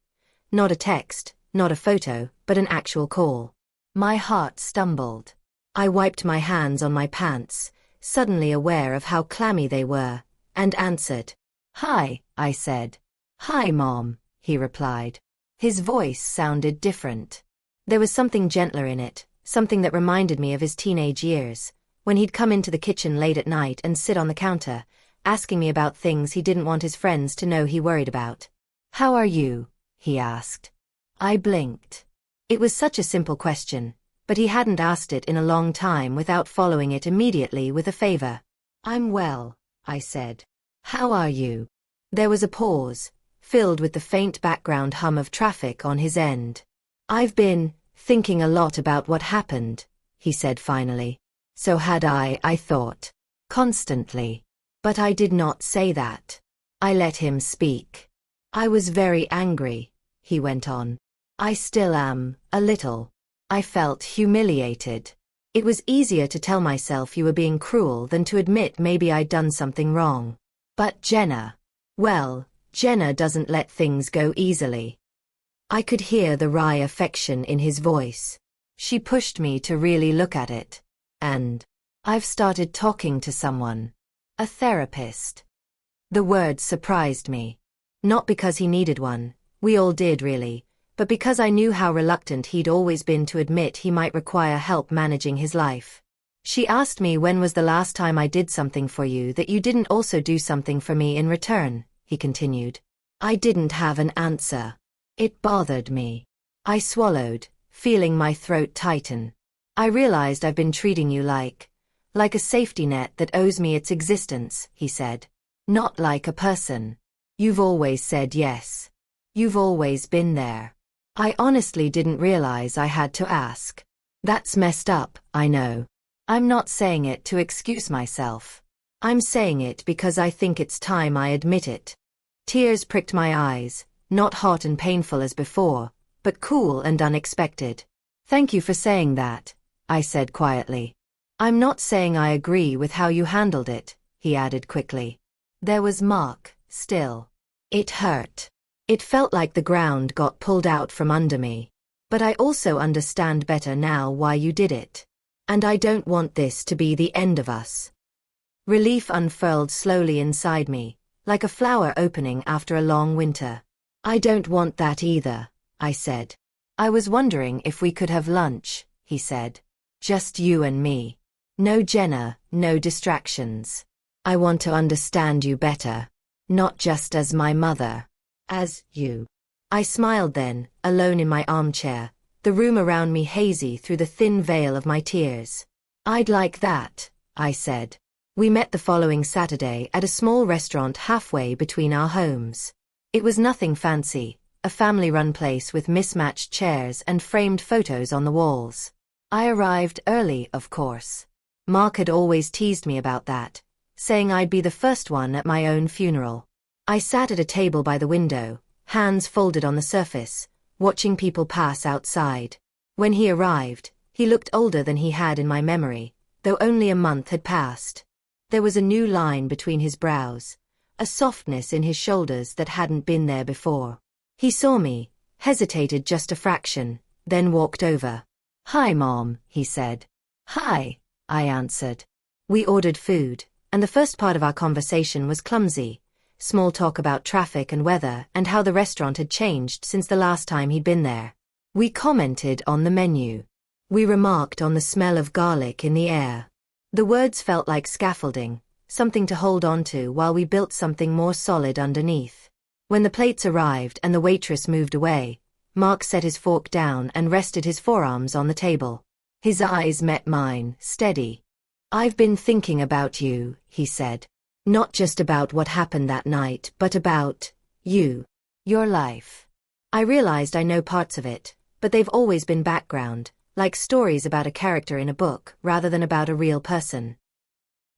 Not a text, not a photo, but an actual call. My heart stumbled. I wiped my hands on my pants, suddenly aware of how clammy they were, and answered. "Hi," I said. "Hi, Mom," he replied. His voice sounded different. There was something gentler in it, something that reminded me of his teenage years, when he'd come into the kitchen late at night and sit on the counter, asking me about things he didn't want his friends to know he worried about. "How are you?" he asked. I blinked. It was such a simple question, but he hadn't asked it in a long time without following it immediately with a favor. "I'm well," I said. "How are you?" There was a pause, filled with the faint background hum of traffic on his end. "I've been thinking a lot about what happened," he said finally. So had I thought. Constantly. But I did not say that. I let him speak. "I was very angry," he went on. "I still am, a little. I felt humiliated. It was easier to tell myself you were being cruel than to admit maybe I'd done something wrong. But Jenna, well, Jenna doesn't let things go easily." I could hear the wry affection in his voice. She pushed me to really look at it. "And I've started talking to someone. A therapist." The word surprised me. Not because he needed one, we all did really, but because I knew how reluctant he'd always been to admit he might require help managing his life. "She asked me when was the last time I did something for you that you didn't also do something for me in return," he continued. I didn't have an answer. It bothered me. I swallowed, feeling my throat tighten. "I realized I've been treating you like a safety net that owes me its existence," he said. "Not like a person. You've always said yes. You've always been there." I honestly didn't realize I had to ask. That's messed up, I know. I'm not saying it to excuse myself. I'm saying it because I think it's time I admit it. Tears pricked my eyes, not hot and painful as before, but cool and unexpected. "Thank you for saying that," I said quietly. "I'm not saying I agree with how you handled it," he added quickly. There was Mark, still. It hurt. It felt like the ground got pulled out from under me. "But I also understand better now why you did it. And I don't want this to be the end of us." Relief unfurled slowly inside me, like a flower opening after a long winter. "I don't want that either," I said. "I was wondering if we could have lunch," he said. "Just you and me. No Jenna, no distractions. I want to understand you better. Not just as my mother. As you." I smiled then, alone in my armchair, the room around me hazy through the thin veil of my tears. "I'd like that," I said. We met the following Saturday at a small restaurant halfway between our homes. It was nothing fancy, a family-run place with mismatched chairs and framed photos on the walls. I arrived early, of course. Mark had always teased me about that, saying I'd be the first one at my own funeral. I sat at a table by the window, hands folded on the surface, watching people pass outside. When he arrived, he looked older than he had in my memory, though only a month had passed. There was a new line between his brows, a softness in his shoulders that hadn't been there before. He saw me, hesitated just a fraction, then walked over. "Hi, Mom," he said. "Hi," I answered. We ordered food, and the first part of our conversation was clumsy, small talk about traffic and weather and how the restaurant had changed since the last time he'd been there. We commented on the menu. We remarked on the smell of garlic in the air. The words felt like scaffolding, something to hold on to while we built something more solid underneath. When the plates arrived and the waitress moved away, Mark set his fork down and rested his forearms on the table. His eyes met mine, steady. "I've been thinking about you," he said. "Not just about what happened that night, but about you. Your life. I realized I know parts of it, but they've always been background, like stories about a character in a book rather than about a real person."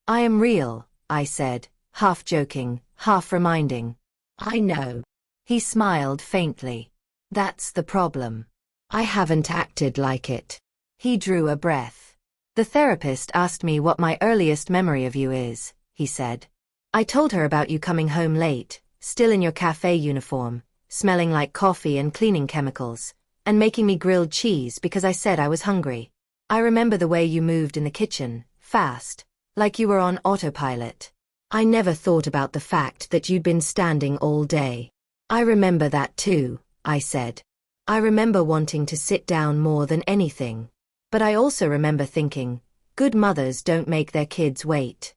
"I am real," I said, half joking, half reminding. "I know." He smiled faintly. "That's the problem. I haven't acted like it." He drew a breath. "The therapist asked me what my earliest memory of you is," he said. "I told her about you coming home late, still in your cafe uniform, smelling like coffee and cleaning chemicals, and making me grilled cheese because I said I was hungry. I remember the way you moved in the kitchen, fast, like you were on autopilot. I never thought about the fact that you'd been standing all day." "I remember that too," I said. "I remember wanting to sit down more than anything. But I also remember thinking, good mothers don't make their kids wait."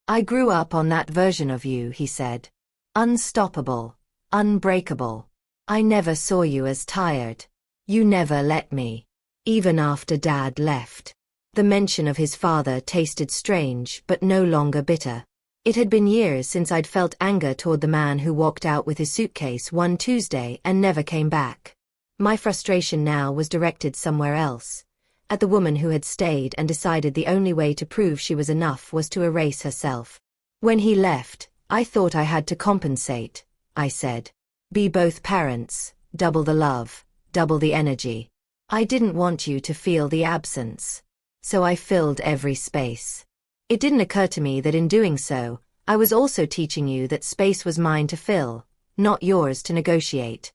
"I grew up on that version of you," he said. "Unstoppable, unbreakable. I never saw you as tired. You never let me. Even after Dad left." The mention of his father tasted strange but no longer bitter. It had been years since I'd felt anger toward the man who walked out with his suitcase one Tuesday and never came back. My frustration now was directed somewhere else, at the woman who had stayed and decided the only way to prove she was enough was to erase herself. "When he left, I thought I had to compensate," I said. "Be both parents, double the love, double the energy. I didn't want you to feel the absence. So I filled every space. It didn't occur to me that in doing so, I was also teaching you that space was mine to fill, not yours to negotiate."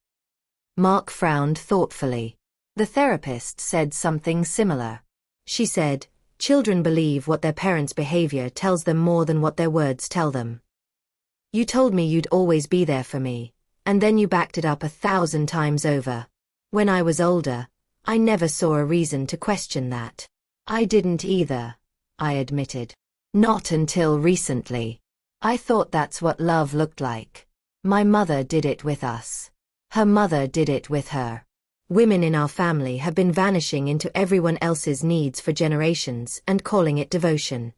Mark frowned thoughtfully. The therapist said something similar. She said, "Children believe what their parents' behavior tells them more than what their words tell them. You told me you'd always be there for me, and then you backed it up 1,000 times over. When I was older, I never saw a reason to question that." "I didn't either," I admitted. "Not until recently. I thought that's what love looked like. My mother did it with us. Her mother did it with her. Women in our family have been vanishing into everyone else's needs for generations and calling it devotion."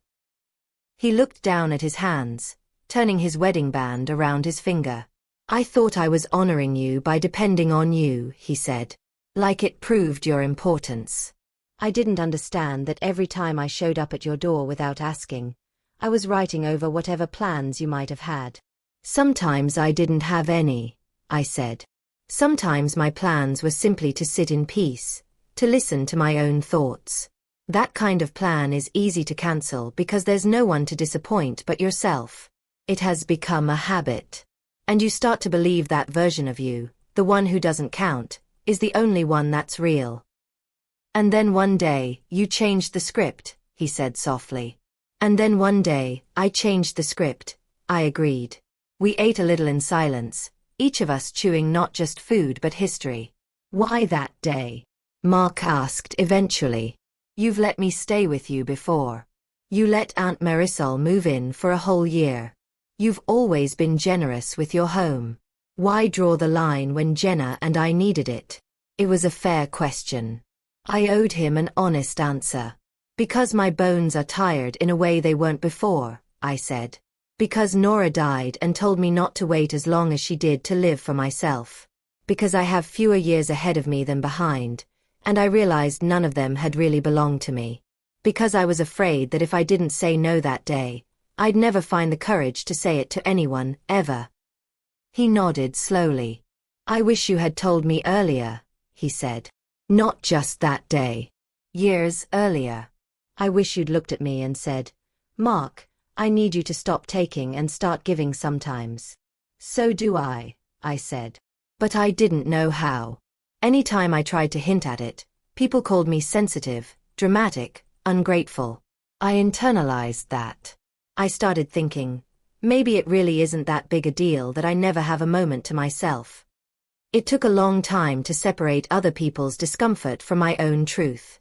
He looked down at his hands, turning his wedding band around his finger. "I thought I was honoring you by depending on you," he said. "Like it proved your importance. I didn't understand that every time I showed up at your door without asking, I was writing over whatever plans you might have had." "Sometimes I didn't have any," I said. "Sometimes my plans were simply to sit in peace, to listen to my own thoughts. That kind of plan is easy to cancel because there's no one to disappoint but yourself. It has become a habit. And you start to believe that version of you, the one who doesn't count, is the only one that's real." "And then one day, you changed the script," he said softly. "And then one day, I changed the script," I agreed. We ate a little in silence, each of us chewing not just food but history. "Why that day?" Mark asked eventually. "You've let me stay with you before. You let Aunt Marisol move in for a whole year. You've always been generous with your home. Why draw the line when Jenna and I needed it?" It was a fair question. I owed him an honest answer. "Because my bones are tired in a way they weren't before," I said. "Because Nora died and told me not to wait as long as she did to live for myself. Because I have fewer years ahead of me than behind, and I realized none of them had really belonged to me. Because I was afraid that if I didn't say no that day, I'd never find the courage to say it to anyone, ever." He nodded slowly. "I wish you had told me earlier," he said. "Not just that day. Years earlier. I wish you'd looked at me and said, 'Mark, I need you to stop taking and start giving sometimes.'" "So do I said. But I didn't know how. Anytime I tried to hint at it, people called me sensitive, dramatic, ungrateful. I internalized that. I started thinking, Maybe it really isn't that big a deal that I never have a moment to myself. It took a long time to separate other people's discomfort from my own truth.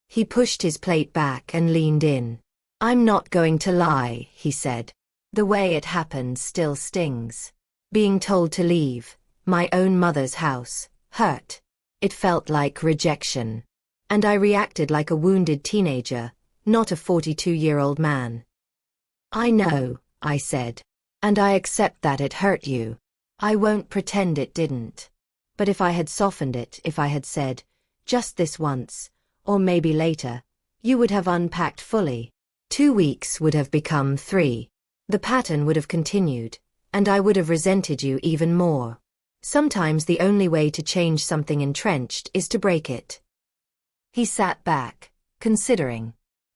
He pushed his plate back and leaned in. I'm not going to lie, he said. The way it happened still stings. Being told to leave my own mother's house hurt. It felt like rejection. And I reacted like a wounded teenager, not a 42-year-old man. I know, I said. And I accept that it hurt you. I won't pretend it didn't. But if I had softened it, if I had said, just this once, or maybe later, you would have unpacked fully. 2 weeks would have become 3. The pattern would have continued, and I would have resented you even more. Sometimes the only way to change something entrenched is to break it. He sat back, considering.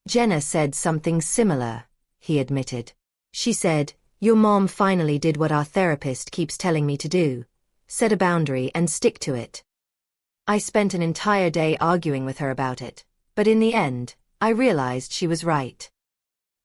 Jenna said something similar, he admitted. She said, your mom finally did what our therapist keeps telling me to do. Set a boundary and stick to it. I spent an entire day arguing with her about it, but in the end, I realized she was right.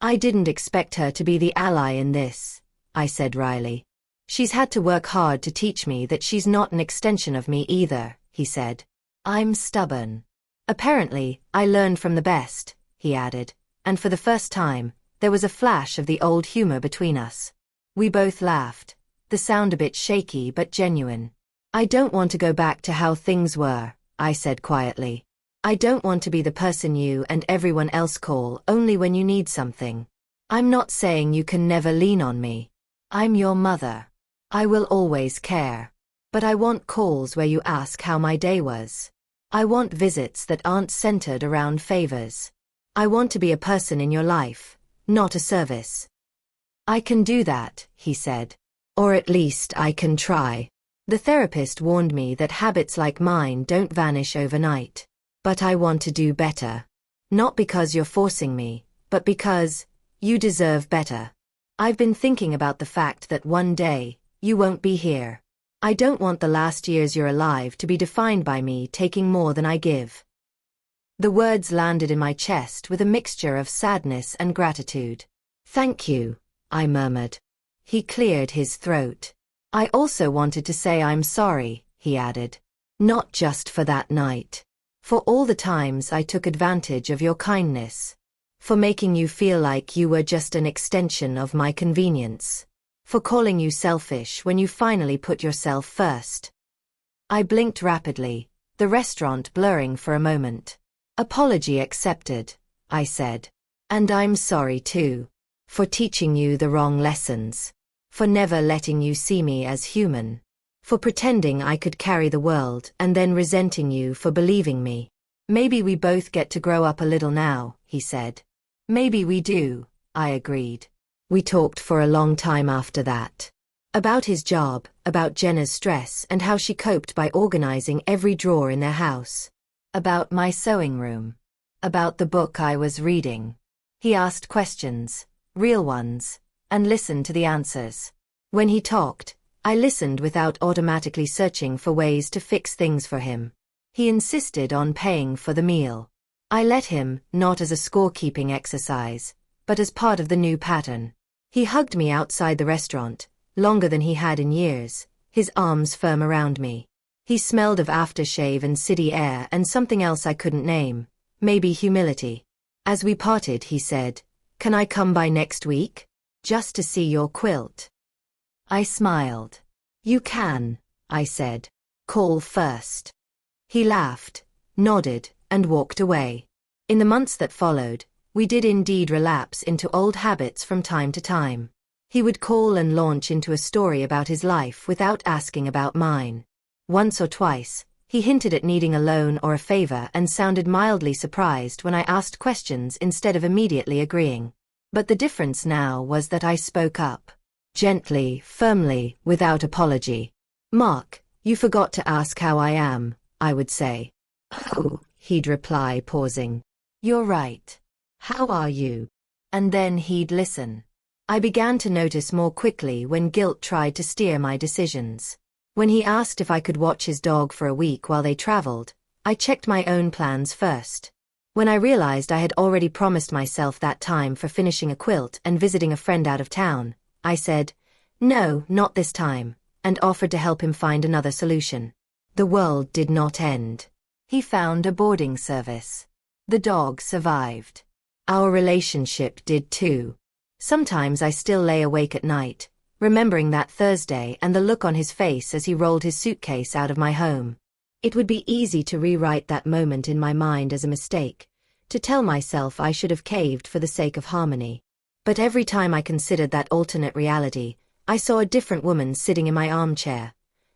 I didn't expect her to be the ally in this, I said wryly. She's had to work hard to teach me that she's not an extension of me either, he said. I'm stubborn. Apparently, I learned from the best, he added, and for the first time, there was a flash of the old humor between us. We both laughed, the sound a bit shaky but genuine. I don't want to go back to how things were, I said quietly. I don't want to be the person you and everyone else call only when you need something. I'm not saying you can never lean on me. I'm your mother. I will always care. But I want calls where you ask how my day was. I want visits that aren't centered around favors. I want to be a person in your life, not a service. I can do that, he said. Or at least I can try. The therapist warned me that habits like mine don't vanish overnight. But I want to do better. Not because you're forcing me, but because you deserve better. I've been thinking about the fact that one day, you won't be here. I don't want the last years you're alive to be defined by me taking more than I give. The words landed in my chest with a mixture of sadness and gratitude. Thank you, I murmured. He cleared his throat. I also wanted to say I'm sorry, he added. Not just for that night. For all the times I took advantage of your kindness. For making you feel like you were just an extension of my convenience. For calling you selfish when you finally put yourself first. I blinked rapidly, the restaurant blurring for a moment. Apology accepted, I said. And I'm sorry too. For teaching you the wrong lessons. For never letting you see me as human. For pretending I could carry the world and then resenting you for believing me. Maybe we both get to grow up a little now, he said. Maybe we do, I agreed. We talked for a long time after that. About his job, about Jenna's stress and how she coped by organizing every drawer in their house. About my sewing room. About the book I was reading. He asked questions, real ones, and listened to the answers. When he talked, I listened without automatically searching for ways to fix things for him. He insisted on paying for the meal. I let him, not as a scorekeeping exercise, but as part of the new pattern. He hugged me outside the restaurant, longer than he had in years, his arms firm around me. He smelled of aftershave and city air and something else I couldn't name, maybe humility. As we parted, he said, "Can I come by next week? Just to see your quilt?" I smiled. "You can," I said. "Call first." He laughed, nodded, and walked away. In the months that followed, we did indeed relapse into old habits from time to time. He would call and launch into a story about his life without asking about mine. Once or twice, he hinted at needing a loan or a favor and sounded mildly surprised when I asked questions instead of immediately agreeing. But the difference now was that I spoke up. Gently, firmly, without apology. "Mark, you forgot to ask how I am," I would say. "Oh," he'd reply, pausing. "You're right. How are you?" And then he'd listen. I began to notice more quickly when guilt tried to steer my decisions. When he asked if I could watch his dog for a week while they traveled, I checked my own plans first. When I realized I had already promised myself that time for finishing a quilt and visiting a friend out of town, I said, "No, not this time," and offered to help him find another solution. The world did not end. He found a boarding service. The dog survived. Our relationship did too. Sometimes I still lay awake at night, remembering that Thursday and the look on his face as he rolled his suitcase out of my home. It would be easy to rewrite that moment in my mind as a mistake, to tell myself I should have caved for the sake of harmony. But every time I considered that alternate reality, I saw a different woman sitting in my armchair.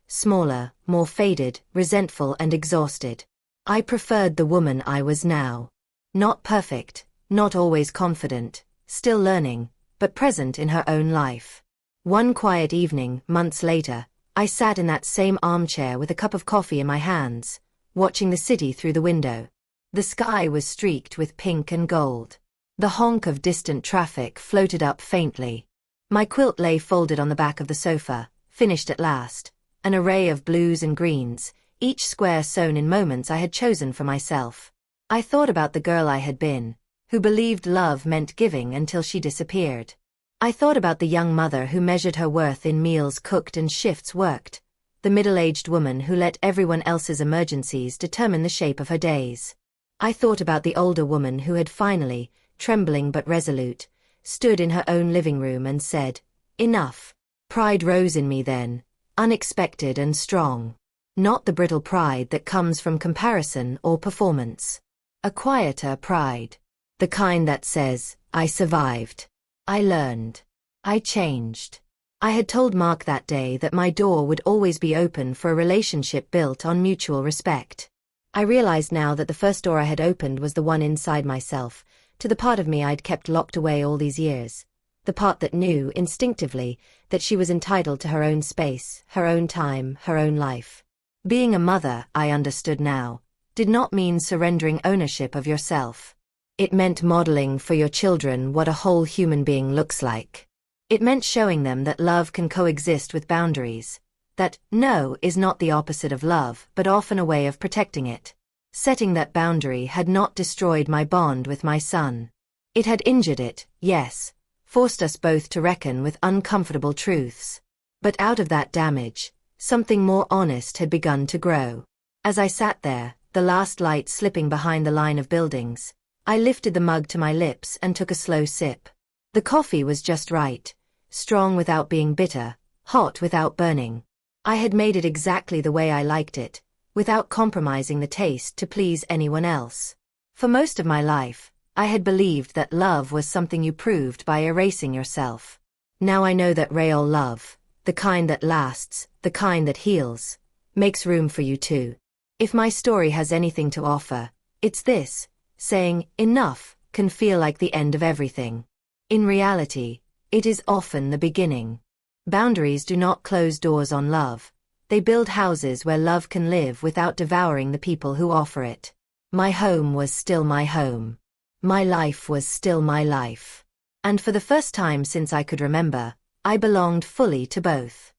Smaller, more faded, resentful and exhausted. I preferred the woman I was now. Not perfect, not always confident, still learning, but present in her own life. One quiet evening, months later, I sat in that same armchair with a cup of coffee in my hands, watching the city through the window. The sky was streaked with pink and gold. The honk of distant traffic floated up faintly. My quilt lay folded on the back of the sofa, finished at last, an array of blues and greens, each square sewn in moments I had chosen for myself. I thought about the girl I had been, who believed love meant giving until she disappeared. I thought about the young mother who measured her worth in meals cooked and shifts worked, the middle-aged woman who let everyone else's emergencies determine the shape of her days. I thought about the older woman who had finally, trembling but resolute, stood in her own living room and said, "Enough." Pride rose in me then, unexpected and strong. Not the brittle pride that comes from comparison or performance. A quieter pride. The kind that says, "I survived. I learned. I changed." I had told Mark that day that my door would always be open for a relationship built on mutual respect. I realized now that the first door I had opened was the one inside myself, to the part of me I'd kept locked away all these years. The part that knew, instinctively, that she was entitled to her own space, her own time, her own life. Being a mother, I understood now, did not mean surrendering ownership of yourself. It meant modeling for your children what a whole human being looks like. It meant showing them that love can coexist with boundaries, that no is not the opposite of love but often a way of protecting it. Setting that boundary had not destroyed my bond with my son. It had injured it, yes, forced us both to reckon with uncomfortable truths. But out of that damage, something more honest had begun to grow. As I sat there, the last light slipping behind the line of buildings, I lifted the mug to my lips and took a slow sip. The coffee was just right, strong without being bitter, hot without burning. I had made it exactly the way I liked it, without compromising the taste to please anyone else. For most of my life, I had believed that love was something you proved by erasing yourself. Now I know that real love, the kind that lasts, the kind that heals, makes room for you too. If my story has anything to offer, it's this: saying enough can feel like the end of everything. In reality, it is often the beginning. Boundaries do not close doors on love. They build houses where love can live without devouring the people who offer it. My home was still my home. My life was still my life. And for the first time since I could remember, I belonged fully to both.